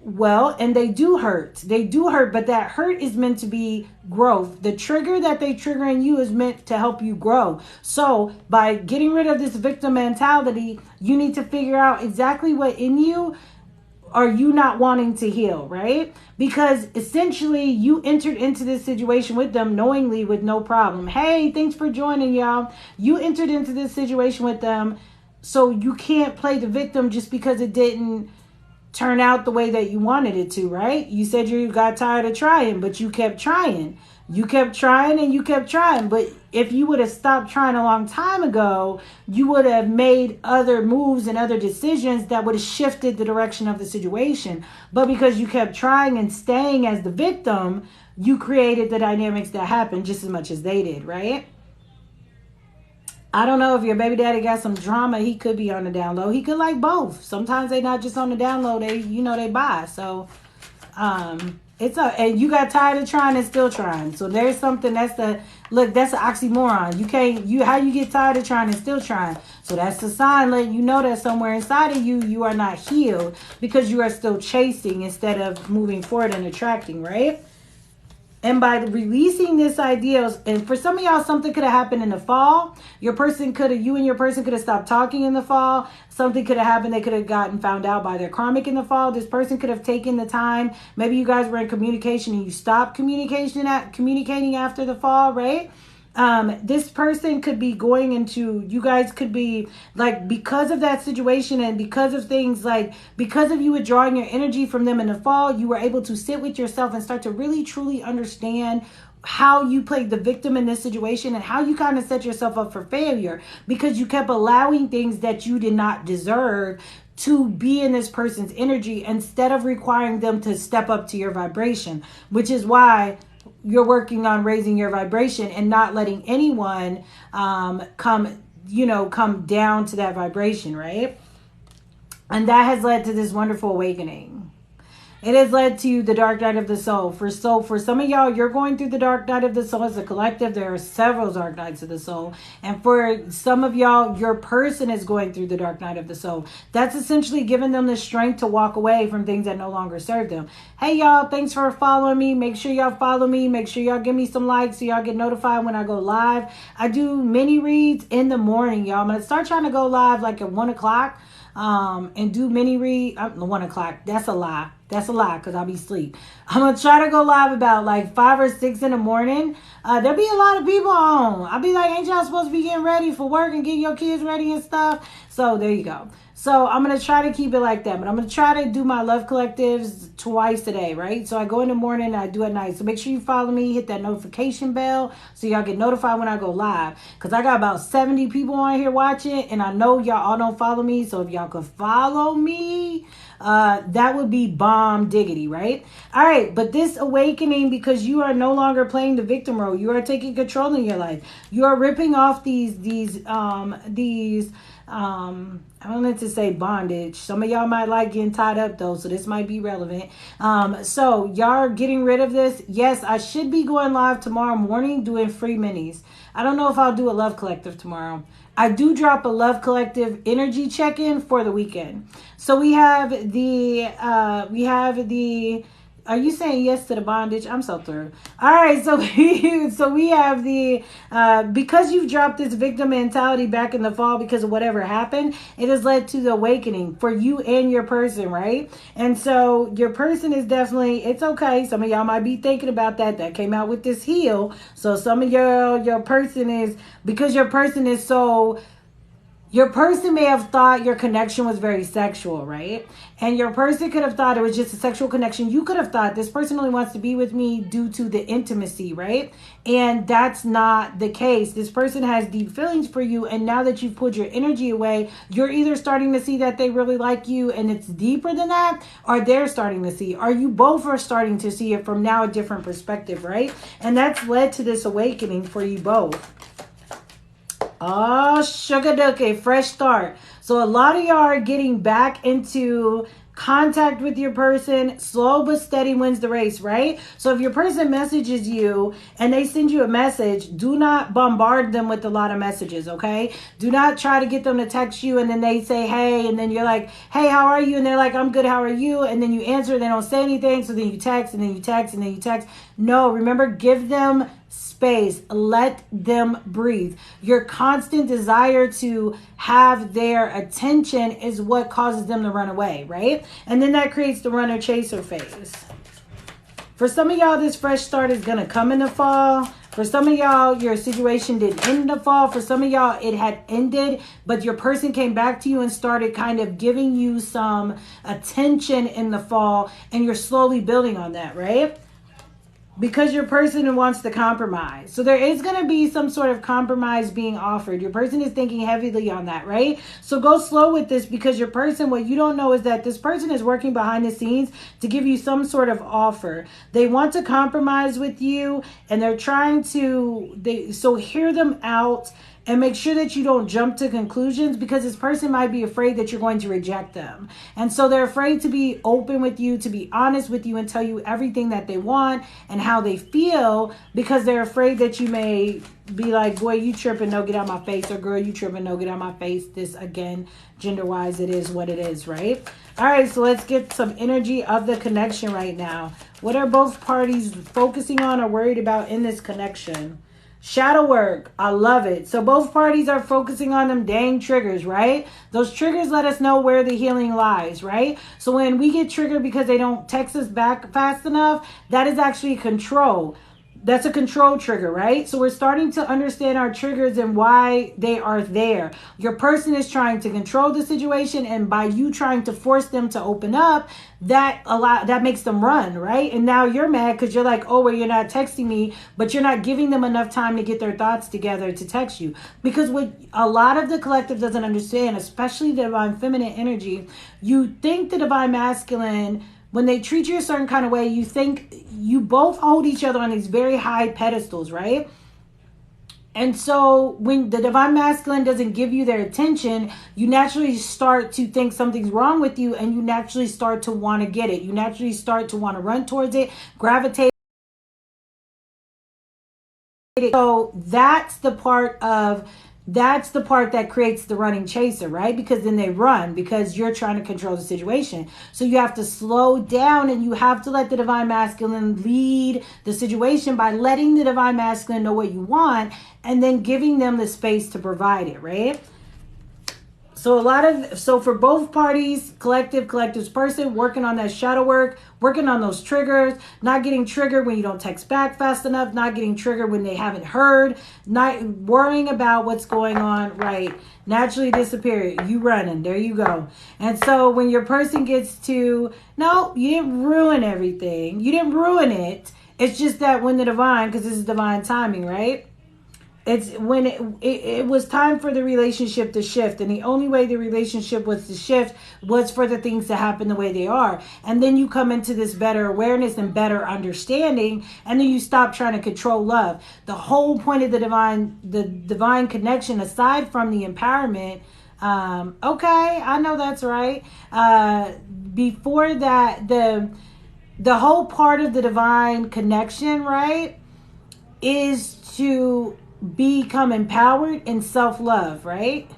and they do hurt, but that hurt is meant to be growth. The trigger that they trigger in you is meant to help you grow. So by getting rid of this victim mentality, you need to figure out exactly what in you are you not wanting to heal, right? Because essentially you entered into this situation with them knowingly with no problem. Hey, thanks for joining, y'all. You entered into this situation with them, so you can't play the victim just because it didn't turn out the way that you wanted it to, right? You said you got tired of trying, but you kept trying. You kept trying and you kept trying. But if you would have stopped trying a long time ago, you would have made other moves and other decisions that would have shifted the direction of the situation. But because you kept trying and staying as the victim, you created the dynamics that happened just as much as they did, right? I don't know if your baby daddy got some drama. He could be on the down low. He could like both. Sometimes they not just on the down low. They buy. So, and you got tired of trying and still trying. So there's something, that's Look, that's an oxymoron. You can't, how you get tired of trying and still trying. So that's the sign letting you know that somewhere inside of you, you are not healed because you are still chasing instead of moving forward and attracting, right? And by releasing this idea, and for some of y'all, something could have happened in the fall. You and your person could have stopped talking in the fall. Something could have happened. They could have gotten found out by their karmic in the fall. This person could have taken the time. Maybe you guys were in communication and you stopped communicating after the fall, right? This person could be going into, you guys could be like, because of that situation and because of things like, because of you withdrawing your energy from them in the fall, you were able to sit with yourself and start to really truly understand how you played the victim in this situation and how you kind of set yourself up for failure because you kept allowing things that you did not deserve to be in this person's energy instead of requiring them to step up to your vibration, which is why you're working on raising your vibration and not letting anyone come down to that vibration, right? And that has led to this wonderful awakening. It has led to the dark night of the soul. For some of y'all, you're going through the dark night of the soul as a collective. There are several dark nights of the soul. And for some of y'all, your person is going through the dark night of the soul. That's essentially giving them the strength to walk away from things that no longer serve them. Hey, y'all, thanks for following me. Make sure y'all follow me. Make sure y'all give me some likes so y'all get notified when I go live. I do mini reads in the morning, y'all. I'm going to start trying to go live like at 1 o'clock. And do mini read 1 o'clock. That's a lie. That's a lie because I'll be asleep. I'm going to try to go live about like 5 or 6 in the morning. There'll be a lot of people on. I'll be like, ain't y'all supposed to be getting ready for work and getting your kids ready and stuff? So there you go. So I'm going to try to keep it like that. But I'm going to try to do my love collectives twice a day, right? So I go in the morning and I do at night. So make sure you follow me. Hit that notification bell so y'all get notified when I go live. Because I got about 70 people on here watching. And I know y'all all don't follow me. So if y'all could follow me, that would be bomb diggity, right? All right. But this awakening, because you are no longer playing the victim role. You are taking control in your life. You are ripping off I wanted to say bondage. Some of y'all might like getting tied up though, so this might be relevant. So y'all are getting rid of this. Yes, I should be going live tomorrow morning doing free minis. I don't know if I'll do a love collective tomorrow. I do drop a love collective energy check-in for the weekend. So we have the are you saying yes to the bondage? I'm so through. All right, so we have the because you've dropped this victim mentality back in the fall because of whatever happened, it has led to the awakening for you and your person, right? And so your person is definitely, it's okay. Some of y'all might be thinking about that. That came out with this heal. So some of your person is, because your person is so, your person may have thought your connection was very sexual, right? And your person could have thought it was just a sexual connection. You could have thought this person only wants to be with me due to the intimacy, right? And that's not the case. This person has deep feelings for you. And now that you've pulled your energy away, you're either starting to see that they really like you and it's deeper than that, or they're starting to see, or you both are starting to see it from now a different perspective, right? And that's led to this awakening for you both. Oh, sugar ducky, fresh start. So a lot of y'all are getting back into contact with your person. Slow but steady wins the race, right? So if your person messages you and they send you a message, do not bombard them with a lot of messages, okay? Do not try to get them to text you and then they say, hey, and then you're like, hey, how are you? And they're like, I'm good, how are you? And then you answer, they don't say anything, so then you text, and then you text, and then you text. No, remember, give them space. Let them breathe. Your constant desire to have their attention is what causes them to run away, right? And then that creates the runner chaser phase. For some of y'all, this fresh start is going to come in the fall. For some of y'all, your situation did end in the fall. For some of y'all, it had ended, but your person came back to you and started kind of giving you some attention in the fall, and you're slowly building on that, right? Because your person wants to compromise. So there is going to be some sort of compromise being offered. Your person is thinking heavily on that, right? So go slow with this, because your person, what you don't know is that this person is working behind the scenes to give you some sort of offer. They want to compromise with you, and they're trying to, so hear them out And make sure that you don't jump to conclusions, because this person might be afraid that you're going to reject them. And so they're afraid to be open with you, to be honest with you, and tell you everything that they want and how they feel, because they're afraid that you may be like, boy, you tripping, no, get out my face. Or girl, you tripping, no, get out my face. This, again, gender-wise, it is what it is, right? All right, so let's get some energy of the connection right now. What are both parties focusing on or worried about in this connection? Shadow work. I love it. So both parties are focusing on them dang triggers, right? Those triggers let us know where the healing lies, right? So when we get triggered because they don't text us back fast enough, that is actually control. That's a control trigger, right? So we're starting to understand our triggers and why they are there. Your person is trying to control the situation, and by you trying to force them to open up, that makes them run, right? And now you're mad because you're like, oh, well, you're not texting me, but you're not giving them enough time to get their thoughts together to text you. Because what a lot of the collective doesn't understand, especially the divine feminine energy, you think the divine masculine, when they treat you a certain kind of way, you think you both hold each other on these very high pedestals, right? And so when the divine masculine doesn't give you their attention, you naturally start to think something's wrong with you, and you naturally start to want to get it. You naturally start to want to run towards it, gravitate. So that's the part that creates the running chaser, right? Because then they run because you're trying to control the situation. So you have to slow down, and you have to let the divine masculine lead the situation by letting the divine masculine know what you want and then giving them the space to provide it, right? So for both parties, collective's person, working on that shadow work, working on those triggers, not getting triggered when you don't text back fast enough, not getting triggered when they haven't heard, not worrying about what's going on, right? Naturally disappear. You running. There you go. And so when your person gets to, no, you didn't ruin everything. You didn't ruin it. It's just that when the divine, because this is divine timing, right? It's when it was time for the relationship to shift, and the only way the relationship was to shift was for the things to happen the way they are. And then you come into this better awareness and better understanding, and then you stop trying to control love. The whole point of the divine connection, aside from the empowerment, okay, I know that's right. Before that, the whole part of the divine connection, right, is to become empowered in self-love, right?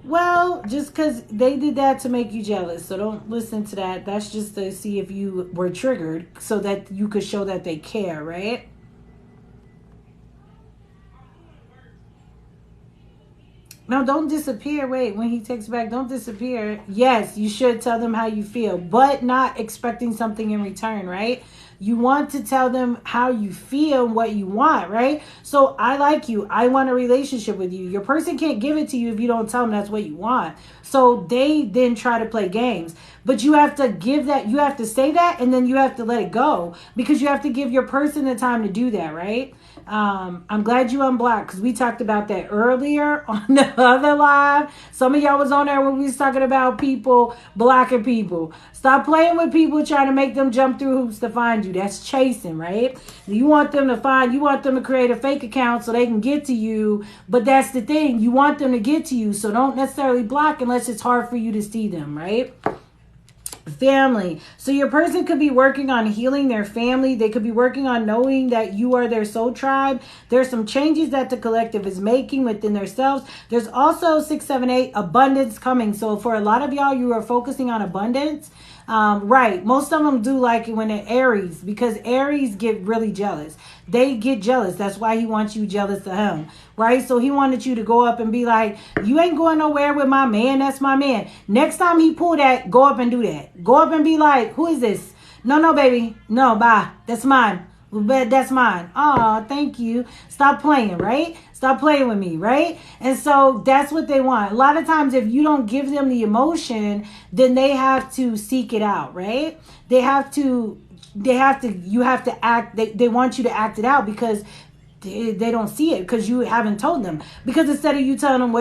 Well, just because they did that to make you jealous, so don't listen to that. That's just to see if you were triggered so that you could show that they care, right? No, don't disappear. Wait, when he takes back, don't disappear. Yes, you should tell them how you feel, but not expecting something in return, right? You want to tell them how you feel and what you want, right? So I like you. I want a relationship with you. Your person can't give it to you if you don't tell them that's what you want. So they then try to play games. But you have to give that, you have to say that, and then you have to let it go, because you have to give your person the time to do that, right? I'm glad you unblocked, because we talked about that earlier on the other live. Some of y'all was on there when we was talking about people blocking people. Stop playing with people trying to make them jump through hoops to find you. That's chasing, right? You want them to create a fake account so they can get to you. But that's the thing. You want them to get to you. So don't necessarily block unless it's hard for you to see them, right? Family. So your person could be working on healing their family. They could be working on knowing that you are their soul tribe. There's some changes that the collective is making within themselves. There's also 678 abundance coming. So for a lot of y'all, you are focusing on abundance. Right. Most of them do like it when they're Aries, because Aries get really jealous. They get jealous. That's why he wants you jealous of him. Right. So he wanted you to go up and be like, you ain't going nowhere with my man. That's my man. Next time he pull that, go up and do that. Go up and be like, who is this? No, baby. No, bye. That's mine. But that's mine. Oh, thank you. Stop playing, right? Stop playing with me, right? And so that's what they want. A lot of times, if you don't give them the emotion, then they have to seek it out, right? You have to act. They want you to act it out, because they don't see it, because you haven't told them. Because instead of you telling them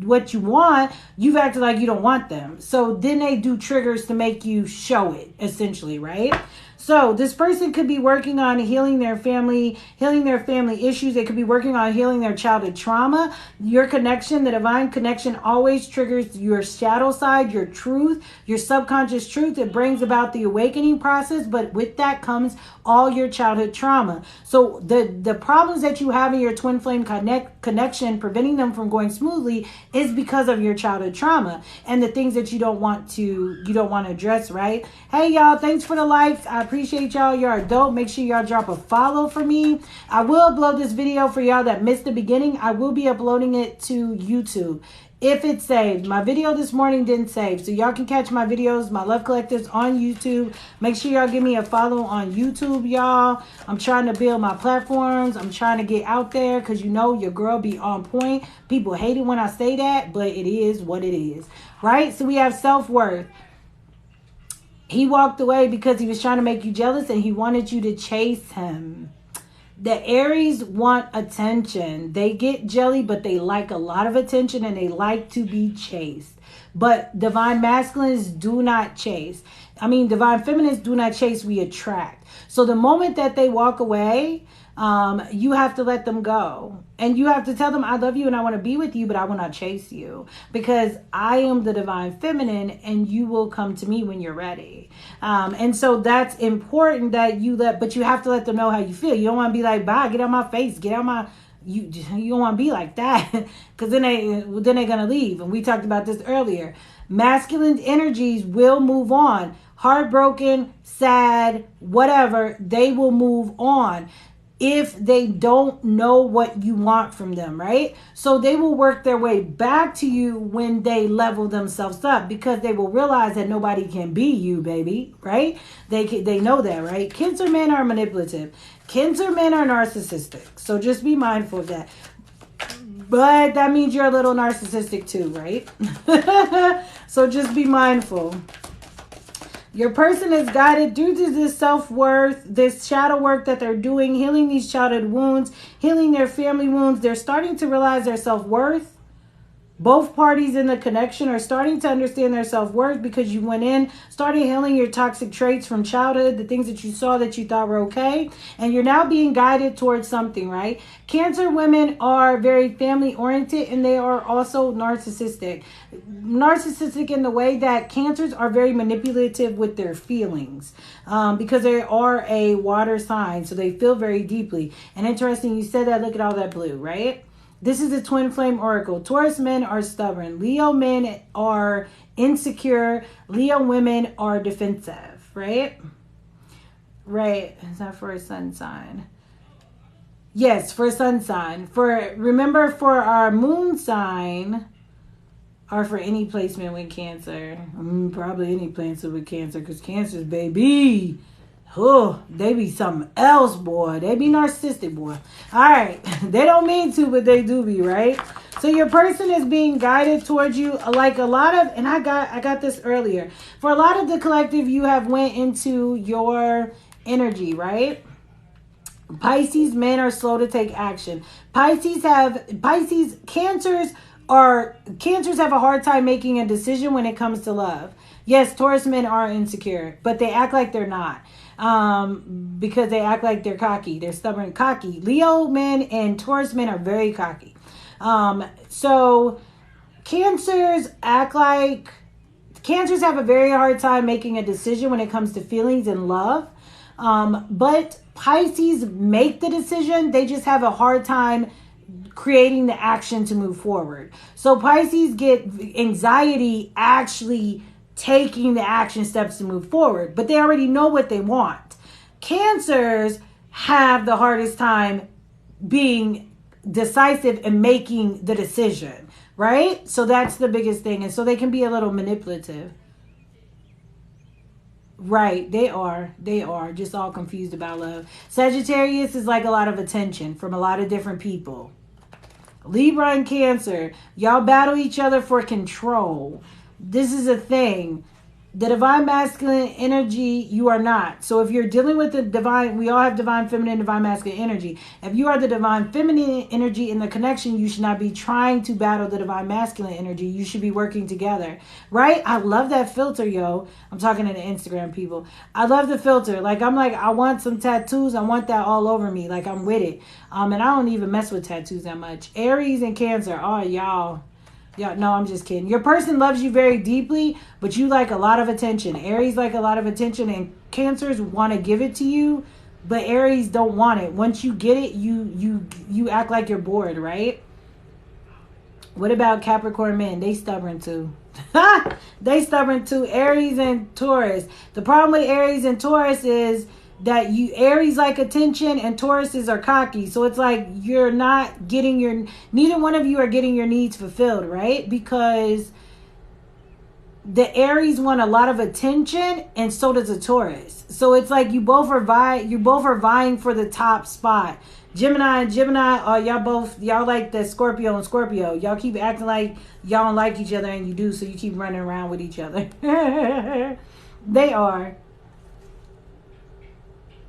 what you want, you've acted like you don't want them. So then they do triggers to make you show it, essentially, right? So this person could be working on healing their family issues. They could be working on healing their childhood trauma. Your connection, the divine connection, always triggers your shadow side, your truth, your subconscious truth. It brings about the awakening process, but with that comes all your childhood trauma. So the problems that you have in your twin flame connection, preventing them from going smoothly, is because of your childhood trauma and the things that you don't want to address, right? Hey y'all, thanks for the likes. I appreciate y'all. Y'all are dope. Make sure y'all drop a follow for me. I will upload this video for y'all that missed the beginning. I will be uploading it to YouTube if it saved. My video this morning didn't save, so y'all can catch my videos, my love collectives, on YouTube. Make sure y'all give me a follow on YouTube, y'all. I'm trying to build my platforms. I'm trying to get out there, because you know your girl be on point. People hate it when I say that, but it is what it is, right? So we have self-worth. He walked away because he was trying to make you jealous and he wanted you to chase him. The Aries want attention. They get jelly, but they like a lot of attention and they like to be chased. But divine masculines do not chase. Divine feminines do not chase, we attract. So the moment that they walk away, you have to let them go. And you have to tell them, I love you and I want to be with you, but I will not chase you. Because I am the divine feminine and you will come to me when you're ready. And so that's important that but you have to let them know how you feel. You don't want to be like, bye, get out my face, get out my... You don't want to be like that, because then they're going to leave. And we talked about this earlier. Masculine energies will move on. Heartbroken, sad, whatever, they will move on if they don't know what you want from them, right? So they will work their way back to you when they level themselves up, because they will realize that nobody can be you, baby, right? They know that, right? Cancer men are manipulative. Cancer men are narcissistic. So just be mindful of that. But that means you're a little narcissistic too, right? So just be mindful. Your person is guided due to this self-worth, this shadow work that they're doing, healing these childhood wounds, healing their family wounds. They're starting to realize their self-worth. Both parties in the connection are starting to understand their self-worth, because you went in, started healing your toxic traits from childhood, the things that you saw that you thought were okay, and you're now being guided towards something, right? Cancer women are very family-oriented, and they are also narcissistic. Narcissistic in the way that Cancers are very manipulative with their feelings, because they are a water sign, so they feel very deeply. And interesting, you said that, look at all that blue, right? This is a twin flame oracle. Taurus men are stubborn. Leo men are insecure. Leo women are defensive, right? Right. Is that for a sun sign? Yes, for a sun sign. Remember, for our moon sign, or for any placement with Cancer. Probably any placement with Cancer, because Cancer's, baby, oh, they be something else, boy. They be narcissistic, boy. All right. They don't mean to, but they do be, right? So your person is being guided towards you, like a lot of, and I got this earlier. For a lot of the collective, you have went into your energy, right? Pisces men are slow to take action. Cancers have a hard time making a decision when it comes to love. Yes, Taurus men are insecure, but they act like they're not. Because they act like they're cocky. They're stubborn, cocky. Leo men and Taurus men are very cocky. So Cancers have a very hard time making a decision when it comes to feelings and love. But Pisces make the decision. They just have a hard time creating the action to move forward. So Pisces get anxiety actually taking the action steps to move forward, but they already know what they want. Cancers have the hardest time being decisive and making the decision, right? So that's the biggest thing. And so they can be a little manipulative. Right, they are just all confused about love. Sagittarius is like a lot of attention from a lot of different people. Libra and Cancer, y'all battle each other for control. This is a thing. The divine masculine energy, you are not. So if you're dealing with the divine, we all have divine feminine, divine masculine energy. If you are the divine feminine energy in the connection, you should not be trying to battle the divine masculine energy. You should be working together, right? I love that filter, yo. I'm talking to the Instagram people. I love the filter. Like, I'm like, I want some tattoos. I want that all over me. Like, I'm with it. And I don't even mess with tattoos that much. Aries and Cancer. Oh, y'all. Yeah, no, I'm just kidding. Your person loves you very deeply, but you like a lot of attention. Aries like a lot of attention, and Cancers want to give it to you, but Aries don't want it. Once you get it, you act like you're bored, right? What about Capricorn men? They stubborn too. They stubborn too. Aries and Taurus. The problem with Aries and Taurus is that Aries like attention and Tauruses are cocky. So it's like you're not getting neither one of you are getting your needs fulfilled, right? Because the Aries want a lot of attention and so does a Taurus. So it's like you both are vying for the top spot. Gemini and Gemini, y'all like the Scorpio and Scorpio. Y'all keep acting like y'all don't like each other, and you do, so you keep running around with each other. They are.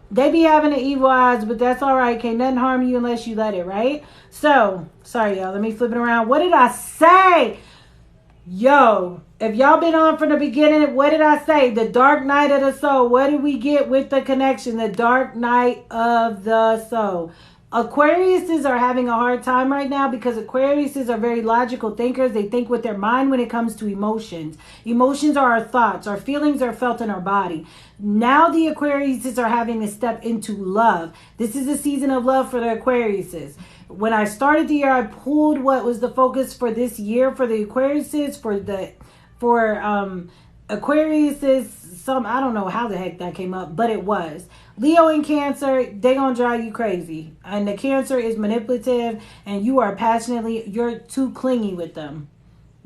They be having the evil eyes, but that's all right. Can't nothing harm you unless you let it, right? So, sorry, y'all. Let me flip it around. What did I say? Yo, if y'all been on from the beginning, what did I say? The dark night of the soul. What did we get with the connection? The dark night of the soul. Aquariuses are having a hard time right now because Aquariuses are very logical thinkers. They think with their mind when it comes to emotions. Emotions are our thoughts. Our feelings are felt in our body. Now the Aquariuses are having to step into love. This is a season of love for the Aquariuses. When I started the year, I pulled what was the focus for this year for the Aquariuses, for Aquariuses. I don't know how the heck that came up, but it was. Leo and Cancer, they gonna drive you crazy. And the Cancer is manipulative, and you're too clingy with them.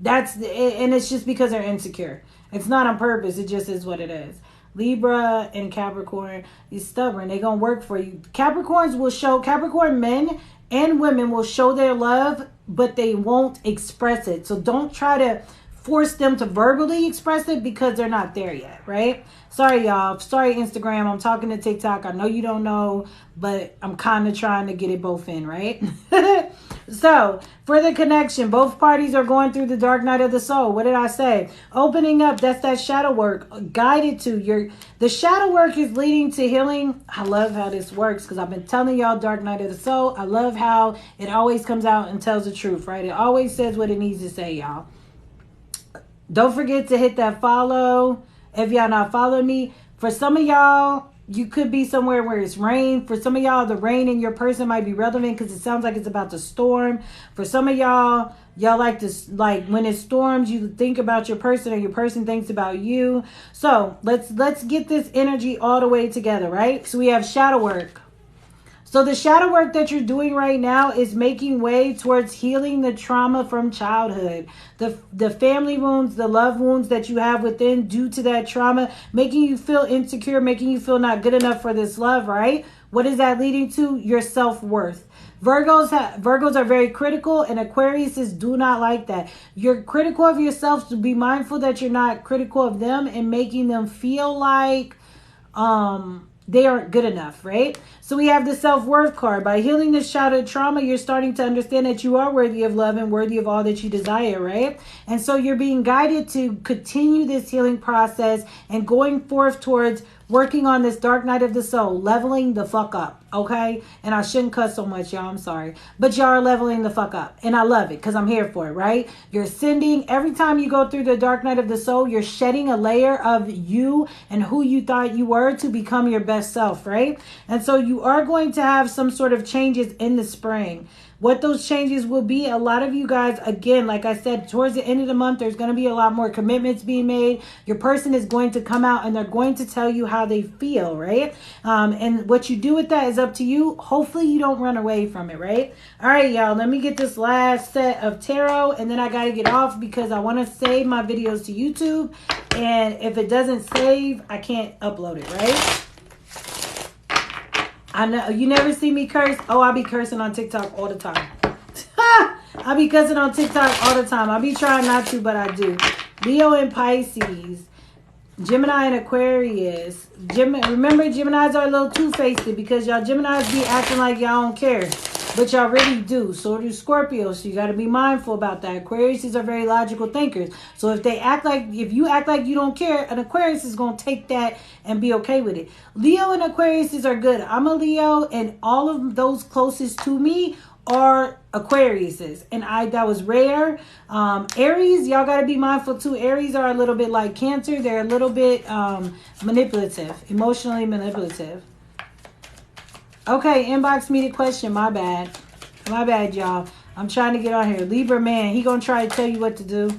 And it's just because they're insecure. It's not on purpose. It just is what it is. Libra and Capricorn is stubborn. They gonna work for you. Capricorn men and women will show their love, but they won't express it. So don't try to force them to verbally express it because they're not there yet, right? Sorry, y'all. Sorry, Instagram. I'm talking to TikTok. I know you don't know, but I'm kind of trying to get it both in, right? So, for the connection, both parties are going through the dark night of the soul. What did I say? Opening up, that's that shadow work. Guided to the shadow work is leading to healing. I love how this works because I've been telling y'all dark night of the soul. I love how it always comes out and tells the truth, right? It always says what it needs to say, y'all. Don't forget to hit that follow if y'all not following me. For some of y'all, you could be somewhere where it's rain. For some of y'all, the rain in your person might be relevant because it sounds like it's about to storm. For some of y'all like this, like when it storms, you think about your person or your person thinks about you. So let's get this energy all the way together, right? So we have shadow work. So the shadow work that you're doing right now is making way towards healing the trauma from childhood. The family wounds, the love wounds that you have within due to that trauma, making you feel insecure, making you feel not good enough for this love, right? What is that leading to? Your self-worth. Virgos are very critical, and Aquariuses do not like that. You're critical of yourself, so be mindful that you're not critical of them and making them feel like they aren't good enough, right? So we have the self-worth card. By healing this childhood trauma, you're starting to understand that you are worthy of love and worthy of all that you desire, right? And so you're being guided to continue this healing process and going forth towards working on this dark night of the soul, leveling the fuck up, okay? And I shouldn't cuss so much, y'all, I'm sorry. But y'all are leveling the fuck up. And I love it because I'm here for it, right? You're ascending. Every time you go through the dark night of the soul, you're shedding a layer of you and who you thought you were to become your best self, right? And so you are going to have some sort of changes in the spring. What those changes will be, a lot of you guys, again, like I said, towards the end of the month, there's going to be a lot more commitments being made. Your person is going to come out and they're going to tell you how they feel, right? And what you do with that is up to you. Hopefully you don't run away from it, right? All right, y'all, let me get this last set of tarot and then I got to get off because I want to save my videos to YouTube. And if it doesn't save, I can't upload it, right? I know you never see me curse. Oh, I be cursing on TikTok all the time. I be cursing on TikTok all the time. I be trying not to, but I do. Leo and Pisces. Gemini and Aquarius. Remember, Geminis are a little two-faced because y'all Geminis be acting like y'all don't care. But y'all really do. So do Scorpios. So you got to be mindful about that. Aquariuses are very logical thinkers. So if you act like you don't care, an Aquarius is going to take that and be okay with it. Leo and Aquariuses are good. I'm a Leo, and all of those closest to me are Aquariuses, and that was rare. Aries, y'all got to be mindful too. Aries are a little bit like Cancer. They're a little bit manipulative, emotionally manipulative. Okay, inbox me the question. My bad, y'all. I'm trying to get on here. Libra man, he gonna try to tell you what to do,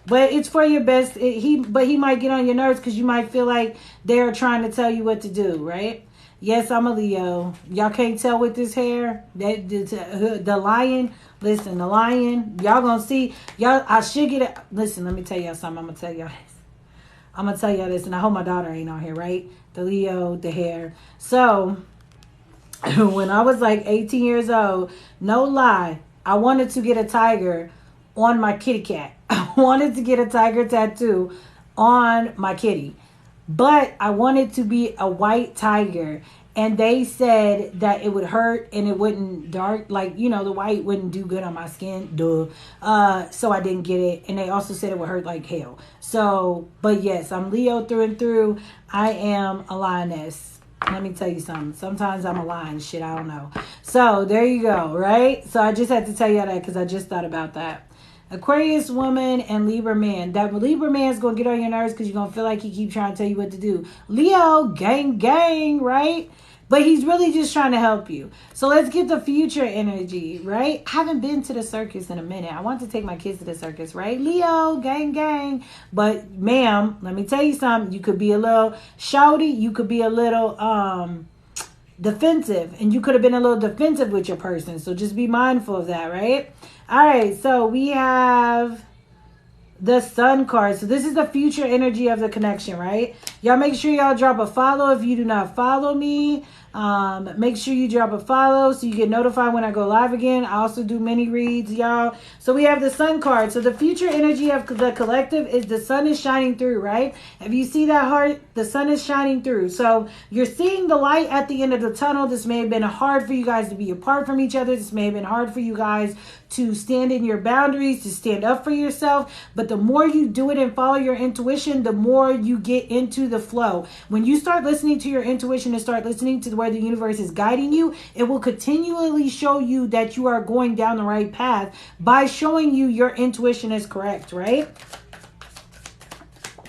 but it's for your best. He might get on your nerves because you might feel like they're trying to tell you what to do, right? Yes, I'm a Leo. Y'all can't tell with this hair. The lion. Listen, the lion. Y'all gonna see. Y'all, I should get it. Listen, let me tell y'all something. I'm gonna tell y'all this. And I hope my daughter ain't on here, right? The Leo, the hair. So, when I was like 18 years old, no lie, I wanted to get a tiger on my kitty cat. I wanted to get a tiger tattoo on my kitty. But I wanted to be a white tiger, and they said that it would hurt and it wouldn't dark, like, the white wouldn't do good on my skin. Duh. So I didn't get it. And they also said it would hurt like hell. So, but yes, I'm Leo through and through. I am a lioness. Let me tell you something. Sometimes I'm a lion. Shit, I don't know. So there you go, right? So I just had to tell you that because I just thought about that. Aquarius woman and Libra man. That Libra man is going to get on your nerves because you're going to feel like he keeps trying to tell you what to do. Leo, gang, right? But he's really just trying to help you. So let's get the future energy, right? I haven't been to the circus in a minute. I want to take my kids to the circus, right? Leo, gang. But ma'am, let me tell you something. You could be a little shouty. You could be a little defensive. And you could have been a little defensive with your person. So just be mindful of that, right? All right, so we have the Sun card. So this is the future energy of the connection, right? Y'all make sure y'all drop a follow if you do not follow me. Make sure you drop a follow so you get notified when I go live again. I also do mini reads, y'all. So we have the Sun card. So the future energy of the collective is the sun is shining through, right? If you see that heart, the sun is shining through. So you're seeing the light at the end of the tunnel. This may have been hard for you guys to be apart from each other. This may have been hard for you guys to stand in your boundaries, to stand up for yourself. But the more you do it and follow your intuition, the more you get into the flow. When you start listening to your intuition and start listening to where the universe is guiding you, it will continually show you that you are going down the right path by showing you your intuition is correct, right?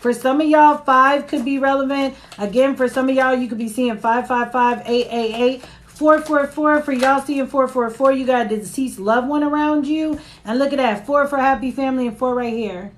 For some of y'all, 5 could be relevant. Again, for some of y'all, you could be seeing 555, 888. 444 for y'all seeing 444. You got a deceased loved one around you. And look at that. 4 for happy family and 4 right here.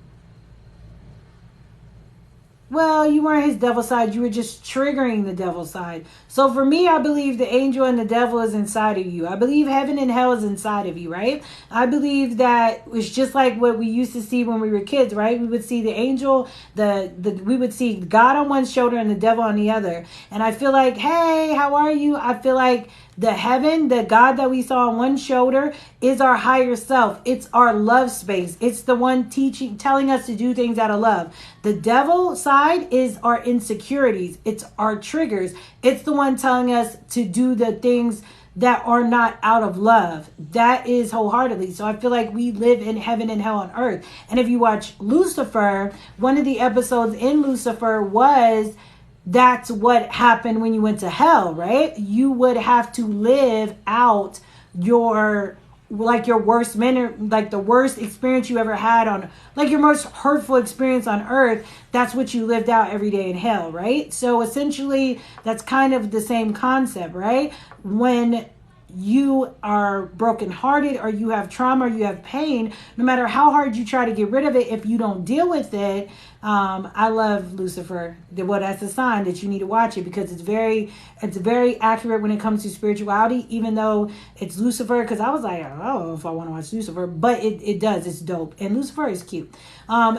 Well, you weren't his devil side. You were just triggering the devil side. So for me, I believe the angel and the devil is inside of you. I believe heaven and hell is inside of you, right? I believe that it's just like what we used to see when we were kids, right? We would see the angel, we would see God on one shoulder and the devil on the other. And I feel like, hey, how are you? I feel like the heaven, the God that we saw on one shoulder is our higher self. It's our love space. It's the one telling us to do things out of love. The devil side is our insecurities. It's our triggers. It's the one telling us to do the things that are not out of love. That is wholeheartedly. So I feel like we live in heaven and hell on earth. And if you watch Lucifer, one of the episodes in Lucifer was that's what happened when you went to hell, right? You would have to live out your worst like the worst experience you ever had on, like your most hurtful experience on earth. That's what you lived out every day in hell, right? So essentially, that's kind of the same concept, right? When you are brokenhearted or you have trauma or you have pain, no matter how hard you try to get rid of it, if you don't deal with it, I love Lucifer. Well, that's a sign that you need to watch it because it's very accurate when it comes to spirituality, even though it's Lucifer. Because I was like, I don't know if I want to watch Lucifer, but it does. It's dope. And Lucifer is cute.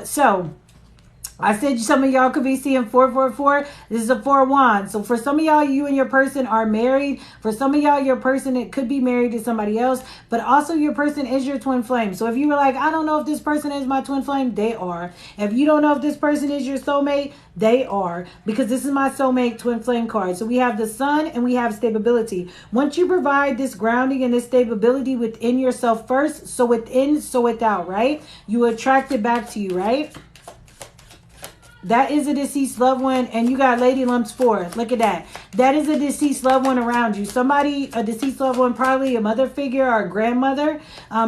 So I said some of y'all could be seeing 444. This is a 4 wands. So for some of y'all, you and your person are married. For some of y'all, your person, it could be married to somebody else. But also your person is your twin flame. So if you were like, I don't know if this person is my twin flame, they are. If you don't know if this person is your soulmate, they are. Because this is my soulmate twin flame card. So we have the sun and we have stability. Once you provide this grounding and this stability within yourself first, so within, so without, right? You attract it back to you, right? That is a deceased loved one, and you got Lady Lumps 4. Look at that. That is a deceased loved one around you. Somebody, a deceased loved one, probably a mother figure or a grandmother,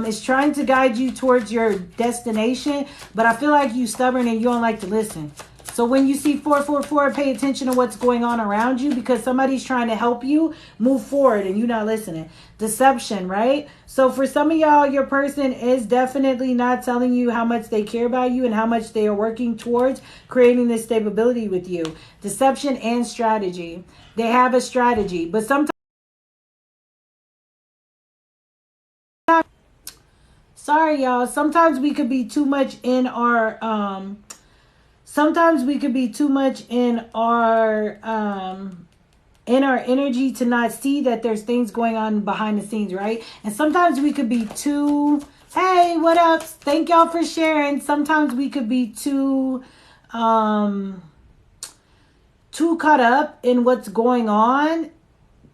is trying to guide you towards your destination, but I feel like you stubborn and you don't like to listen. So when you see 444, pay attention to what's going on around you, because somebody's trying to help you move forward and you're not listening. Deception, right? So for some of y'all, your person is definitely not telling you how much they care about you and how much they are working towards creating this stability with you. Deception and strategy. They have a strategy, but sometimes, sorry y'all, sometimes we could be too much in our in our energy to not see that there's things going on behind the scenes, right? And sometimes we could be too, hey, what up? Thank y'all for sharing. Sometimes we could be too caught up in what's going on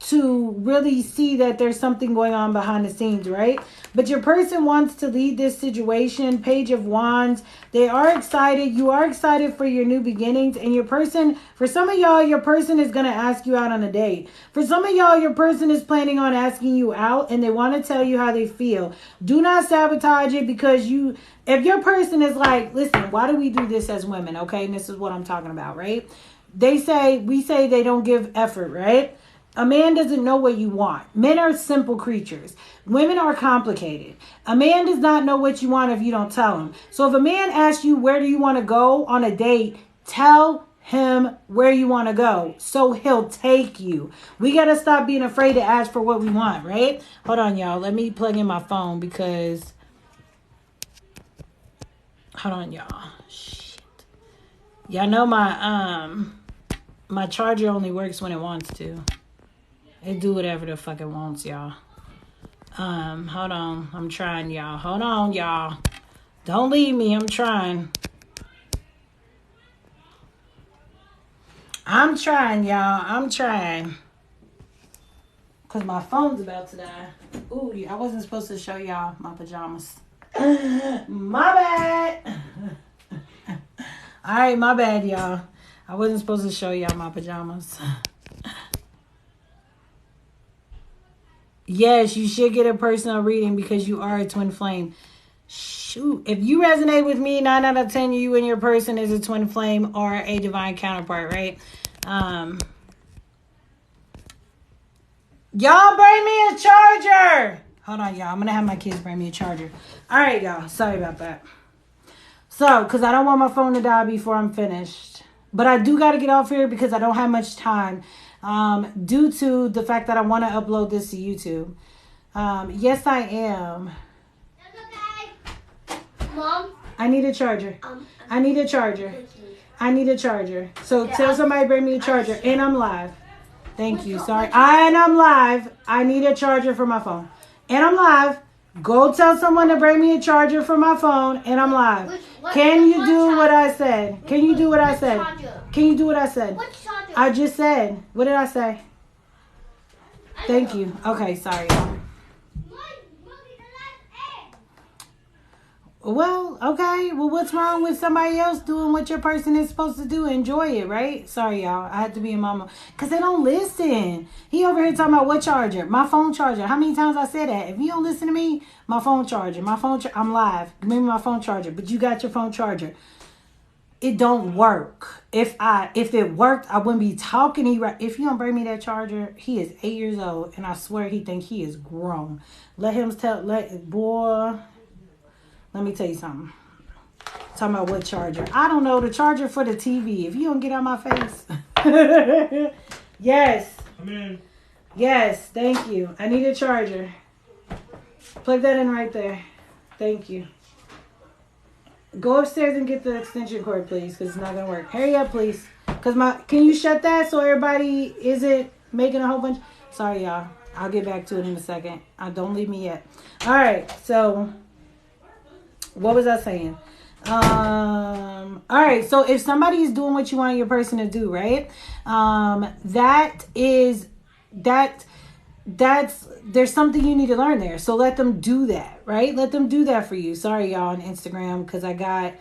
to really see that there's something going on behind the scenes, right? But your person wants to lead this situation. Page of Wands. They are excited. You are excited for your new beginnings. And your person, for some of y'all, your person is going to ask you out on a date. For some of y'all, your person is planning on asking you out and they want to tell you how they feel. Do not sabotage it, because if your person is like, listen, why do we do this as women? Okay. And this is what I'm talking about, right? We say they don't give effort, right? A man doesn't know what you want. Men are simple creatures. Women are complicated. A man does not know what you want if you don't tell him. So if a man asks you, where do you want to go on a date, tell him where you want to go, so he'll take you. We got to stop being afraid to ask for what we want, right? Hold on, y'all. Let me plug in my phone because... Hold on, y'all. Shit. Y'all know my charger only works when it wants to. It do whatever the fuck it wants, y'all. Hold on. I'm trying, y'all. Hold on, y'all. Don't leave me. I'm trying. Y'all. I'm trying. Because my phone's about to die. Ooh, I wasn't supposed to show y'all my pajamas. My bad. All right, my bad, y'all. I wasn't supposed to show y'all my pajamas. Yes, you should get a personal reading because you are a twin flame. Shoot. If you resonate with me, 9 out of 10, you and your person is a twin flame or a divine counterpart, right? Y'all bring me a charger. Hold on, y'all. I'm going to have my kids bring me a charger. All right, y'all. Sorry about that. So, because I don't want my phone to die before I'm finished. But I do got to get off here because I don't have much time. Due to the fact that I want to upload this to YouTube. Yes, I am. Okay. Mom? I need a charger. I need a charger. I need a charger. So tell somebody bring me a charger. And I'm live. Thank you. Sorry. And I'm live. I need a charger for my phone. And I'm live. Go tell someone to bring me a charger for my phone. And I'm live. Can you do what I said? Can you do what I said? Can you do what I said? I just said. What did I say? Thank you. Okay, sorry, y'all. Well, okay. Well, what's wrong with somebody else doing what your person is supposed to do? Enjoy it, right? Sorry, y'all. I had to be a mama. Because they don't listen. He over here talking about what charger? My phone charger. How many times I said that? If you don't listen to me, my phone charger. I'm live. Give me my phone charger. But you got your phone charger. It don't work. If it worked, I wouldn't be talking to you. If you don't bring me that charger, he is 8 years old. And I swear he think he is grown. Let me tell you something. Talking about what charger? I don't know. The charger for the TV. If you don't get out my face. Yes. Come in. Yes. Thank you. I need a charger. Plug that in right there. Thank you. Go upstairs and get the extension cord, please, because it's not gonna work. Hurry up, please. Can you shut that so everybody isn't making a whole bunch? Sorry, y'all. I'll get back to it in a second. Don't leave me yet. All right. So, what was I saying? All right. So if somebody is doing what you want your person to do, right? There's something you need to learn there. So let them do that, right? Let them do that for you. Sorry, y'all, on Instagram, because I got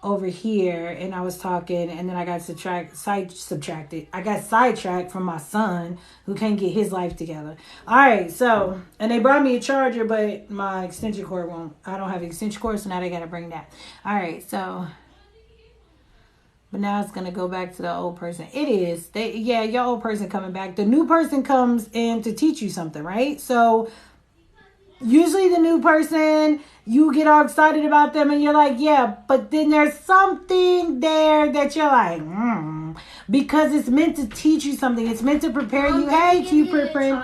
over here and I was talking and then I got subtracted. I got sidetracked from my son who can't get his life together. All right, so, and they brought me a charger, but my extension cord won't. I don't have an extension cord, so now they got to bring that. All right, so, but now it's going to go back to the old person. It is. Your old person coming back. The new person comes in to teach you something, right? So usually the new person, you get all excited about them and you're like, yeah, but then there's something there that you're like, because it's meant to teach you something. It's meant to prepare you. Hey, Cupid friend.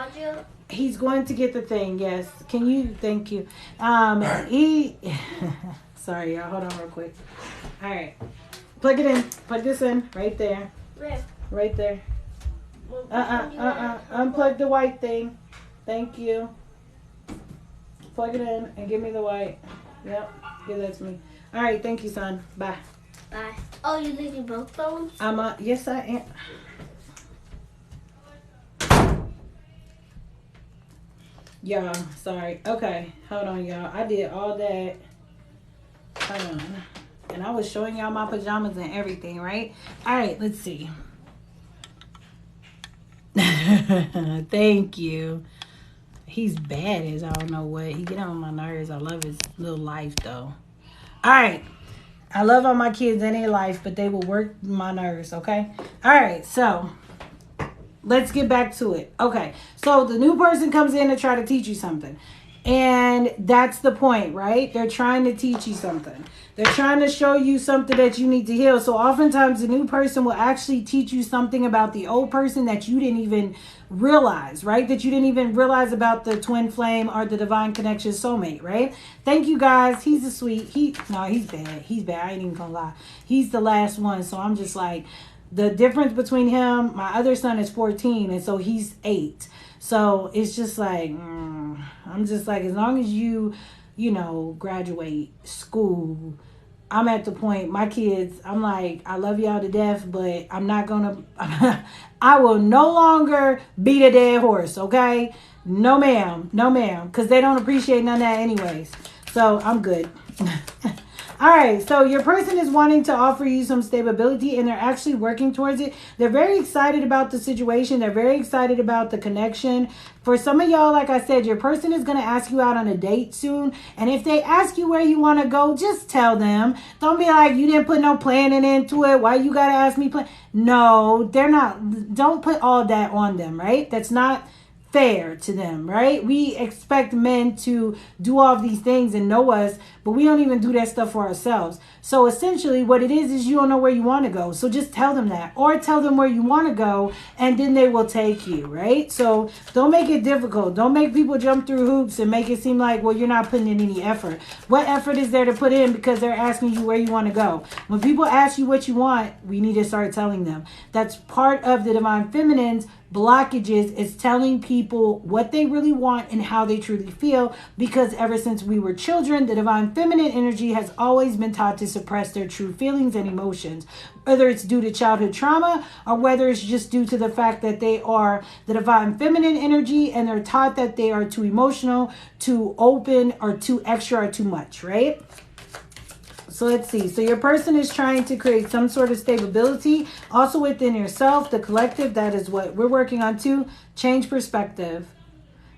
He's going to get the thing. Yes. Can you? Thank you. Sorry, y'all. Hold on real quick. All right. Plug it in. Plug this in. Right there. Where? Right there. Unplug the white thing. Thank you. Plug it in and give me the white. Yep. Give that to me. All right. Thank you, son. Bye. Bye. Oh, you're leaving both phones? Yes, I am. Y'all, sorry. Okay. Hold on, y'all. I did all that. Hold on. And I was showing y'all my pajamas and everything, right? All right, let's see. Thank you. He's bad as I don't know what. He get on my nerves. I love his little life, though. All right. I love all my kids and their life, but they will work my nerves, okay? All right, so let's get back to it. Okay, so the new person comes in to try to teach you something. And that's the point, right? They're trying to teach you something. They're trying to show you something that you need to heal. So oftentimes the new person will actually teach you something about the old person that you didn't even realize, right? That you didn't even realize about the twin flame or the divine connection soulmate, right? Thank you guys. He's a sweet. He's bad. He's bad. I ain't even gonna lie. He's the last one. So I'm just like, the difference between him, my other son is 14, and so he's 8. So it's just like, I'm just like, as long as you graduate school, I'm at the point, my kids, I'm like, I love y'all to death, but I'm not going to, I will no longer beat a dead horse, okay? No, ma'am. No, ma'am. Because they don't appreciate none of that anyways. So I'm good. All right, so your person is wanting to offer you some stability and they're actually working towards it. They're very excited about the situation. They're very excited about the connection. For some of y'all, like I said, your person is going to ask you out on a date soon. And if they ask you where you want to go, just tell them. Don't be like, you didn't put no planning into it. Why you got to ask me? No, they're not. Don't put all that on them, right? That's not fair to them, right? We expect men to do all of these things and know us, but we don't even do that stuff for ourselves. So essentially what it is you don't know where you want to go. So just tell them that, or tell them where you want to go, and then they will take you, right? So don't make it difficult. Don't make people jump through hoops and make it seem like, well, you're not putting in any effort. What effort is there to put in because they're asking you where you want to go? When people ask you what you want, we need to start telling them. That's part of the Divine Feminine's blockages, is telling people what they really want and how they truly feel, because ever since we were children, the Divine Feminine energy has always been taught to suppress their true feelings and emotions, whether it's due to childhood trauma or whether it's just due to the fact that they are the Divine Feminine energy and they're taught that they are too emotional, too open, or too extra, or too much, right? So let's see. So your person is trying to create some sort of stability also within yourself, the collective. That is what we're working on too. Change perspective.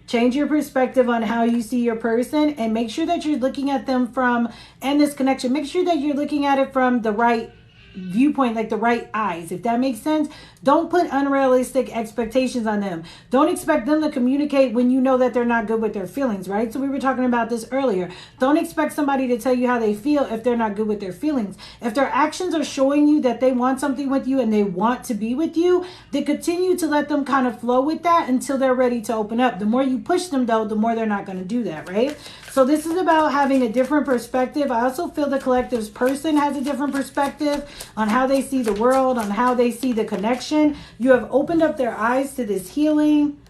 Change your perspective on how you see your person, and make sure that you're looking at them from, and this connection, make sure that you're looking at it from the right viewpoint, like the right eyes, if that makes sense. Don't put unrealistic expectations on them. Don't expect them to communicate when you know that they're not good with their feelings, right? So we were talking about this earlier. Don't expect somebody to tell you how they feel if they're not good with their feelings. If their actions are showing you that they want something with you and they want to be with you, then continue to let them kind of flow with that until they're ready to open up. The more you push them though, the more they're not going to do that, right? So this is about having a different perspective. I also feel the collective's person has a different perspective on how they see the world, on how they see the connection. You have opened up their eyes to this healing.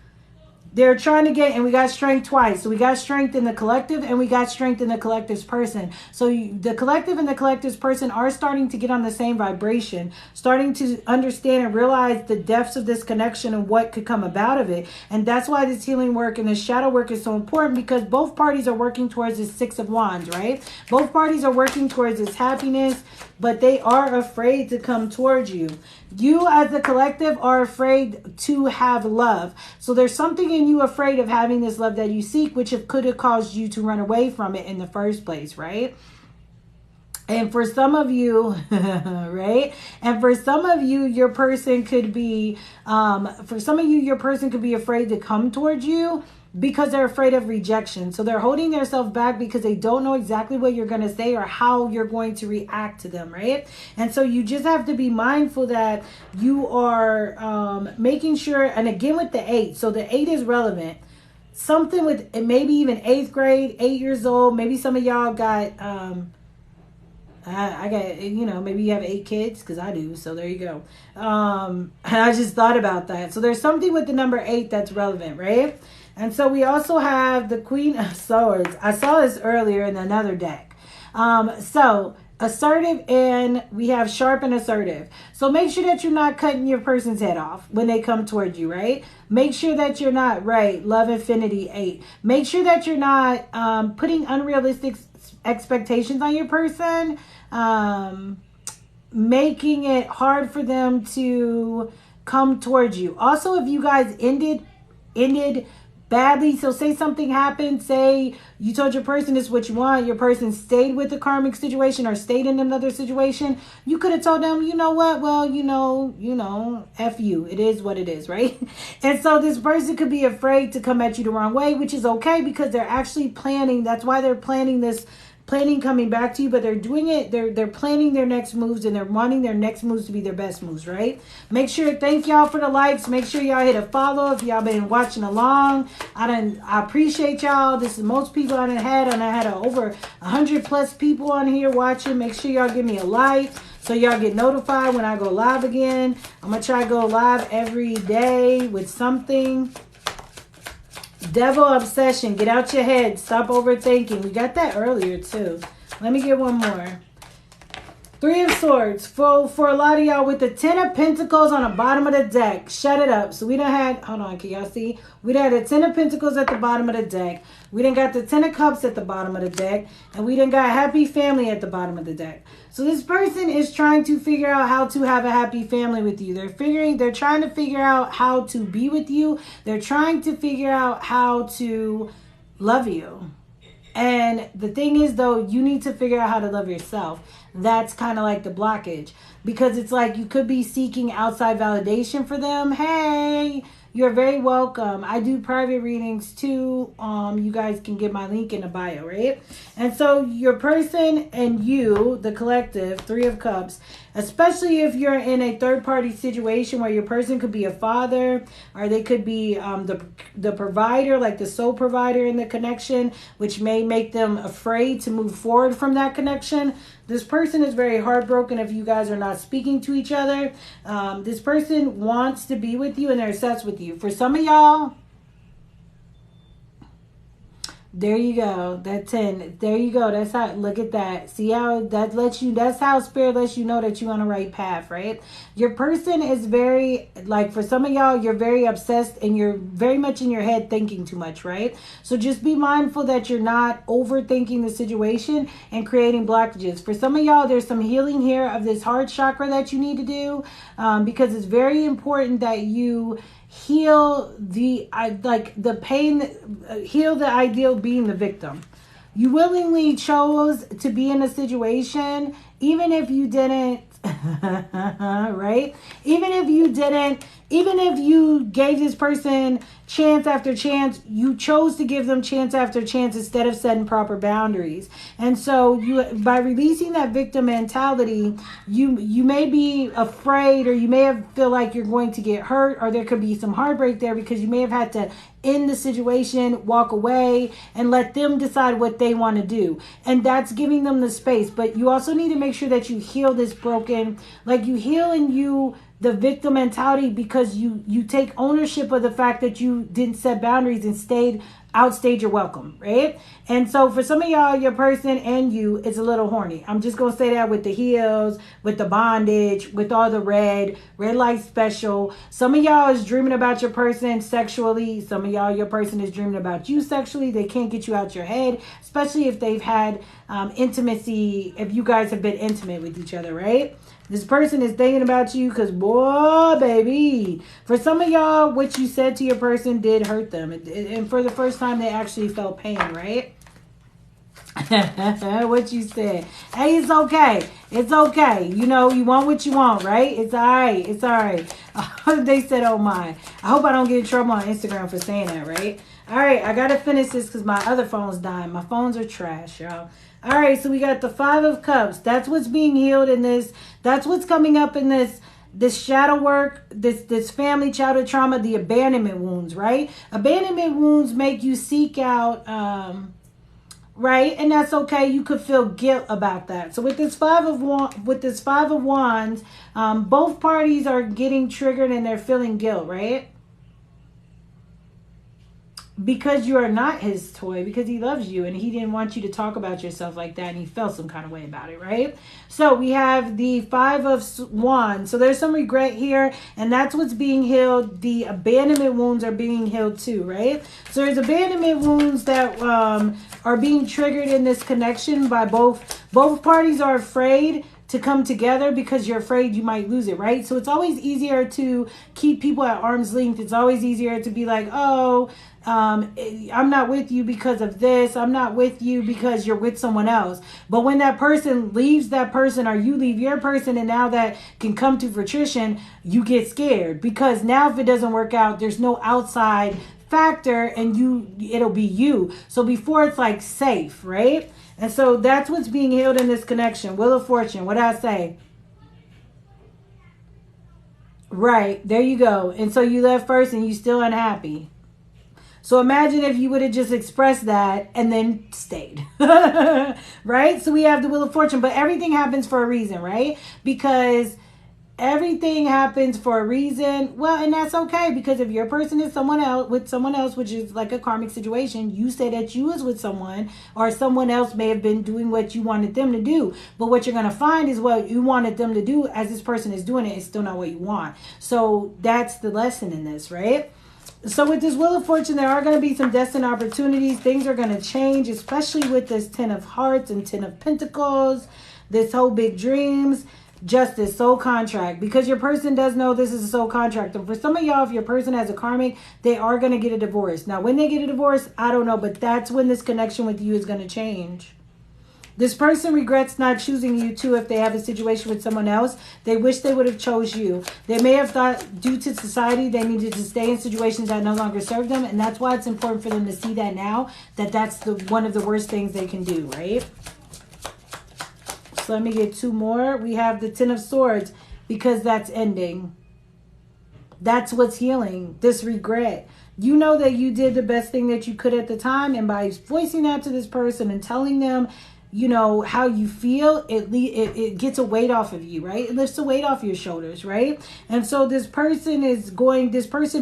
They're trying to get, and we got strength twice. So we got strength in the collective and we got strength in the collective's person. So the collective and the collective's person are starting to get on the same vibration, starting to understand and realize the depths of this connection and what could come about of it. And that's why this healing work and this shadow work is so important, because both parties are working towards this Six of Wands, right? Both parties are working towards this happiness, but they are afraid to come towards you. You as the collective are afraid to have love. So there's something in you afraid of having this love that you seek, which could have caused you to run away from it in the first place, right? And for some of you, right? And for some of you, your person could be, your person could be afraid to come towards you because they're afraid of rejection. So they're holding themselves back because they don't know exactly what you're going to say or how you're going to react to them, right? And so you just have to be mindful that you are making sure, and again with the 8, so the 8 is relevant. Something with maybe even 8th grade, 8 years old, maybe some of y'all got, I got, maybe you have 8 kids, because I do, so there you go. And I just thought about that. So there's something with the number 8 that's relevant, right? And so we also have the Queen of Swords. I saw this earlier in another deck. So assertive, and we have sharp and assertive. So make sure that you're not cutting your person's head off when they come towards you, right? Make sure that you're not, right, love infinity 8. Make sure that you're not putting unrealistic expectations on your person, making it hard for them to come towards you. Also, if you guys ended badly, so say something happened, say you told your person this is what you want, your person stayed with the karmic situation or stayed in another situation, you could have told them, you know what, well, F you, it is what it is, right? And so this person could be afraid to come at you the wrong way, which is okay, because they're actually planning. That's why they're planning coming back to you, but they're doing it, they're planning their next moves, and they're wanting their next moves to be their best moves, right? Make sure, thank y'all for the likes. Make sure y'all hit a follow if y'all been watching along. I appreciate y'all. This is most people I had over 100+ people on here watching. Make sure y'all give me a like so y'all get notified when I go live again. I'm gonna try to go live every day with something. Devil obsession. Get out your head. Stop overthinking. We got that earlier too. Let me get one more. 3 of Swords. For a lot of y'all with the 10 of Pentacles on the bottom of the deck. Shut it up. So we done had, hold on, can y'all see? We done had the 10 of Pentacles at the bottom of the deck. We done got the 10 of Cups at the bottom of the deck. And we done got Happy Family at the bottom of the deck. So this person is trying to figure out how to have a happy family with you. They're trying to figure out how to be with you. They're trying to figure out how to love you. And the thing is, though, you need to figure out how to love yourself. That's kind of like the blockage, because it's like you could be seeking outside validation for them. Hey, you're very welcome. I do private readings too. You guys can get my link in the bio, right? And so your person and you, the collective, 3 of Cups, especially if you're in a third-party situation where your person could be a father, or they could be the provider, like the sole provider in the connection, which may make them afraid to move forward from that connection. This person is very heartbroken if you guys are not speaking to each other. This person wants to be with you and they're obsessed with you. For some of y'all, there you go. That 10. There you go. That's how, look at that. See how that lets you, that's how Spirit lets you know that you're on the right path, right? Your person is very, like for some of y'all, you're very obsessed and you're very much in your head thinking too much, right? So just be mindful that you're not overthinking the situation and creating blockages. For some of y'all, there's some healing here of this heart chakra that you need to do, because it's very important that you heal the pain, heal the ideal being the victim. You willingly chose to be in a situation, even if you didn't, right? Even if you didn't even if you gave this person chance after chance, you chose to give them chance after chance instead of setting proper boundaries. And so you, by releasing that victim mentality, you may be afraid, or you may have feel like you're going to get hurt, or there could be some heartbreak there because you may have had to end the situation, walk away, and let them decide what they want to do. And that's giving them the space. But you also need to make sure that you heal this broken, like you heal in you the victim mentality, because you take ownership of the fact that you didn't set boundaries and outstayed your welcome, right? And so for some of y'all, your person and you is a little horny. I'm just gonna say that with the heels, with the bondage, with all the red light special. Some of y'all is dreaming about your person sexually. Some of y'all, your person is dreaming about you sexually. They can't get you out your head, especially if they've had intimacy, if you guys have been intimate with each other, right? This person is thinking about you because, boy, baby, for some of y'all, what you said to your person did hurt them. And for the first time, they actually felt pain, right? What you said. Hey, it's okay. It's okay. You know, you want what you want, right? It's all right. It's all right. They said, oh, my. I hope I don't get in trouble on Instagram for saying that, right? All right, I got to finish this because my other phone's dying. My phones are trash, y'all. All right, so we got the 5 of Cups. That's what's being healed in this. That's what's coming up in this shadow work, this family childhood trauma, the abandonment wounds, right? Abandonment wounds make you seek out, right? And that's okay. You could feel guilt about that. So with this 5 of Wands, both parties are getting triggered and they're feeling guilt, right? Because you are not his toy, because he loves you and he didn't want you to talk about yourself like that, and he felt some kind of way about it, right? So we have the 5 of Wands. So there's some regret here, and that's what's being healed. The abandonment wounds are being healed too, right? So there's abandonment wounds that are being triggered in this connection by both parties are afraid to come together because you're afraid you might lose it, right? So it's always easier to keep people at arm's length. It's always easier to be like, oh, I'm not with you because of this. I'm not with you because you're with someone else. But when that person leaves that person, or you leave your person, and now that can come to fruition, you get scared because now if it doesn't work out, there's no outside factor and it'll be you. So before it's like safe, right? And so that's what's being healed in this connection. Wheel of Fortune. What did I say? Right. There you go. And so you left first and you still unhappy. So imagine if you would have just expressed that and then stayed. Right? So we have the Wheel of Fortune. But everything happens for a reason, right? Because everything happens for a reason. Well, and that's okay, because if your person is with someone else, which is like a karmic situation, you say that you was with someone, or someone else may have been doing what you wanted them to do. But what you're going to find is what you wanted them to do, as this person is doing it, is still not what you want. So that's the lesson in this, right? So with this Wheel of Fortune, there are going to be some destined opportunities. Things are going to change, especially with this 10 of Hearts and 10 of Pentacles, this whole big dreams. Justice, soul contract, because your person does know this is a soul contract. And for some of y'all, if your person has a karmic, they are going to get a divorce. Now, when they get a divorce, I don't know, but that's when this connection with you is going to change. This person regrets not choosing you too if they have a situation with someone else. They wish they would have chose you. They may have thought due to society they needed to stay in situations that no longer serve them. And that's why it's important for them to see that now, that that's one of the worst things they can do, right? So let me get 2 more. We have the 10 of Swords, because that's ending. That's what's healing. This regret. You know that you did the best thing that you could at the time. And by voicing that to this person and telling them, you know, how you feel, it gets a weight off of you, right? It lifts the weight off your shoulders, right? And so this person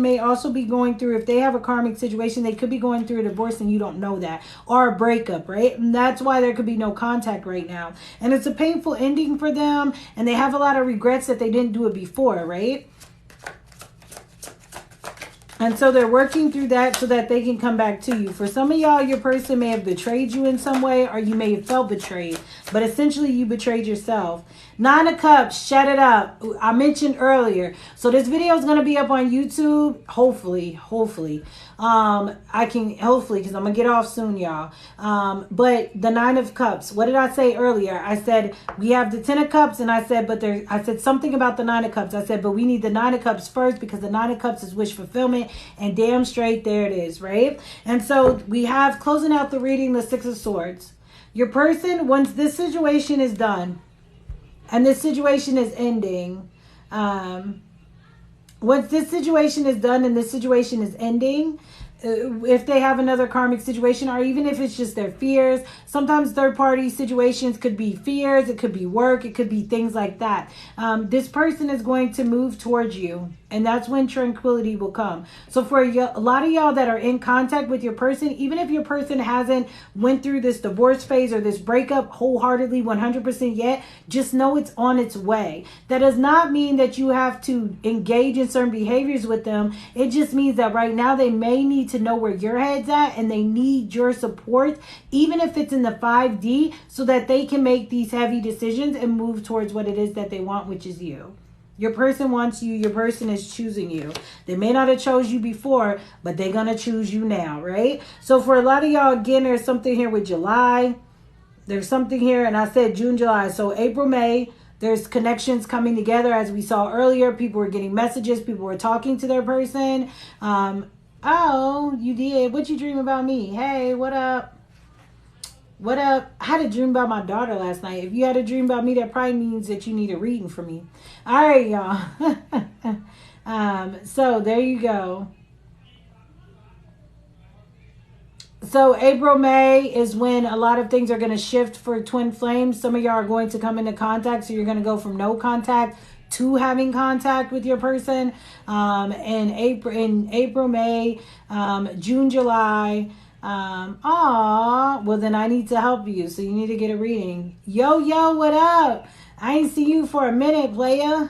may also be going through, if they have a karmic situation, they could be going through a divorce and you don't know that, or a breakup, right? And that's why there could be no contact right now. And it's a painful ending for them, and they have a lot of regrets that they didn't do it before, right? And so they're working through that so that they can come back to you. For some of y'all, your person may have betrayed you in some way, or you may have felt betrayed. But essentially, you betrayed yourself. 9 of Cups, shut it up. I mentioned earlier. So this video is going to be up on YouTube, hopefully. I can hopefully, because I'm gonna get off soon, y'all. But the Nine of Cups, what did I say earlier? I said we have the Ten of Cups, and I said I said something about the Nine of Cups. I said but we need the Nine of Cups first, because the Nine of Cups is wish fulfillment, and damn straight there it is, right? And so we have, closing out the reading, the Six of Swords. Your person, once this situation is done and this situation is ending, once this situation is done and this situation is ending, if they have another karmic situation, or even if it's just their fears, sometimes third party situations could be fears, it could be work, it could be things like that. This person is going to move towards you, and that's when tranquility will come. So for a lot of y'all that are in contact with your person, even if your person hasn't went through this divorce phase or this breakup wholeheartedly 100% yet, just know it's on its way. That does not mean that you have to engage in certain behaviors with them. It just means that right now they may need to know where your head's at, and they need your support, even if it's in the 5D, so that they can make these heavy decisions and move towards what it is that they want, which is you. Your person wants you. Your person is choosing you. They may not have chose you before, but they're going to choose you now, right? So for a lot of y'all, again, there's something here with July. There's something here, and I said June, July. So April, May, there's connections coming together. As we saw earlier, people were getting messages. People were talking to their person. Oh, you did. What you dream about me? Hey, what up? What up? I had a dream about my daughter last night. If you had a dream about me, that probably means that you need a reading from me. All right, y'all. So there you go. So April, May is when a lot of things are going to shift for twin flames. Some of y'all are going to come into contact. So you're going to go from no contact to having contact with your person. In April, May, June, July. Well then I need to help you. So you need to get a reading. Yo, what up? I ain't see you for a minute, playa.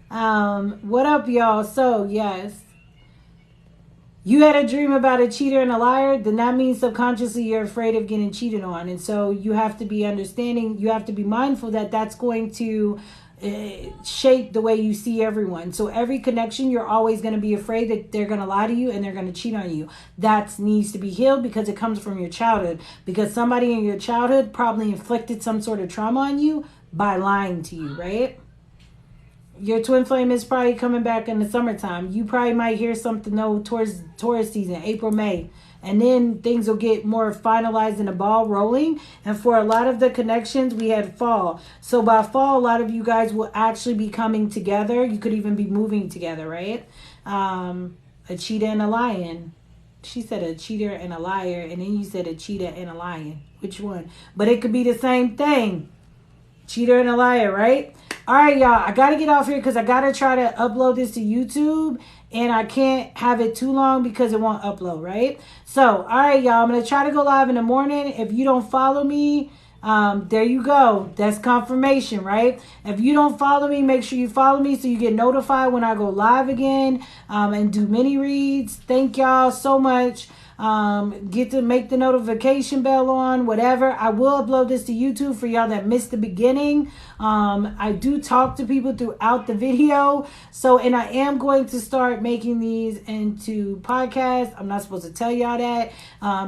What up, y'all? So yes, you had a dream about a cheater and a liar, then that means subconsciously you're afraid of getting cheated on. And so you have to be understanding, you have to be mindful that that's going to shape the way you see everyone. So every connection, you're always going to be afraid that they're going to lie to you and they're going to cheat on you. That needs to be healed, because it comes from your childhood, because somebody in your childhood probably inflicted some sort of trauma on you by lying to you, right? Your twin flame is probably coming back in the summertime. You probably might hear something though towards Taurus season, April, May. And then things will get more finalized and the ball rolling. And for a lot of the connections, we had fall. So by fall, a lot of you guys will actually be coming together. You could even be moving together, right? A cheetah and a lion. She said a cheater and a liar. And then you said a cheetah and a lion. Which one? But it could be the same thing. Cheater and a liar, right? All right, y'all. I got to get off here because I got to try to upload this to YouTube. And I can't have it too long because it won't upload, right? So, all right, y'all. I'm going to try to go live in the morning. If you don't follow me, there you go. That's confirmation, right? If you don't follow me, make sure you follow me so you get notified when I go live again and do mini reads. Thank y'all so much. Get to make the notification bell on, whatever. I will upload this to YouTube for y'all that missed the beginning. I do talk to people throughout the video. So, and I am going to start making these into podcasts. I'm not supposed to tell y'all that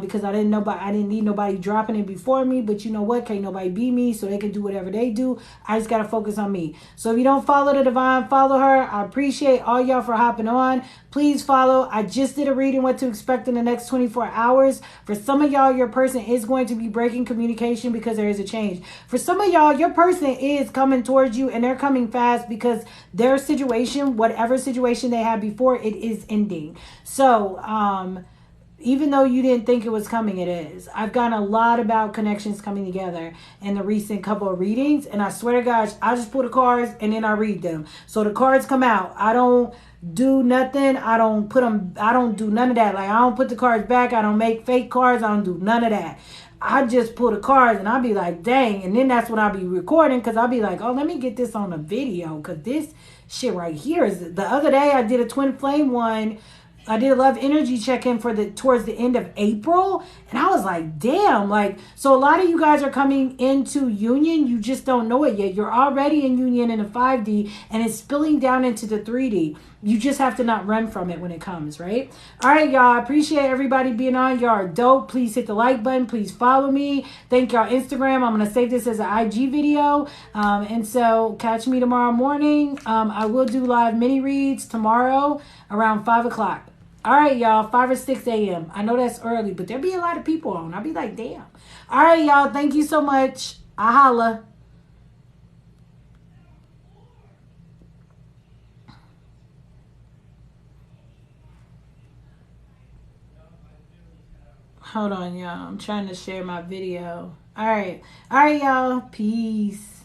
because I didn't need nobody dropping it before me. But you know what? Can't nobody beat me, so they can do whatever they do. I just got to focus on me. So if you don't follow the Divine, follow her. I appreciate all y'all for hopping on. Please follow. I just did a reading what to expect in the next 24 hours. For some of y'all, your person is going to be breaking communication because there is a change. For some of y'all, your person is coming towards you and they're coming fast because their situation, whatever situation they had before, it is ending. So, even though you didn't think it was coming, it is. I've gotten a lot about connections coming together in the recent couple of readings. And I swear to gosh, I just pull the cards and then I read them. So the cards come out. I don't do nothing. I don't do none of that. Like, I don't put the cards back. I don't make fake cards. I don't do none of that. I just pull the cards and I'll be like, dang. And then that's when I'll be recording, because I'll be like, oh, let me get this on a video, because this shit right here is... The other day I did a twin flame one. I did a love energy check-in towards the end of April. And I was like, damn. Like, so a lot of you guys are coming into union. You just don't know it yet. You're already in union in the 5D and it's spilling down into the 3D. You just have to not run from it when it comes, right? All right, y'all. I appreciate everybody being on. Y'all are dope. Please hit the like button. Please follow me. Thank y'all Instagram. I'm going to save this as an IG video. And so catch me tomorrow morning. I will do live mini reads tomorrow around 5 o'clock. All right, y'all. 5 or 6 a.m. I know that's early, but there'll be a lot of people on. I'll be like, damn. All right, y'all. Thank you so much. I holla. Hold on, y'all. I'm trying to share my video. All right. All right, y'all. Peace.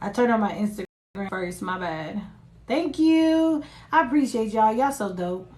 I turned on my Instagram first. My bad. Thank you. I appreciate y'all. Y'all so dope.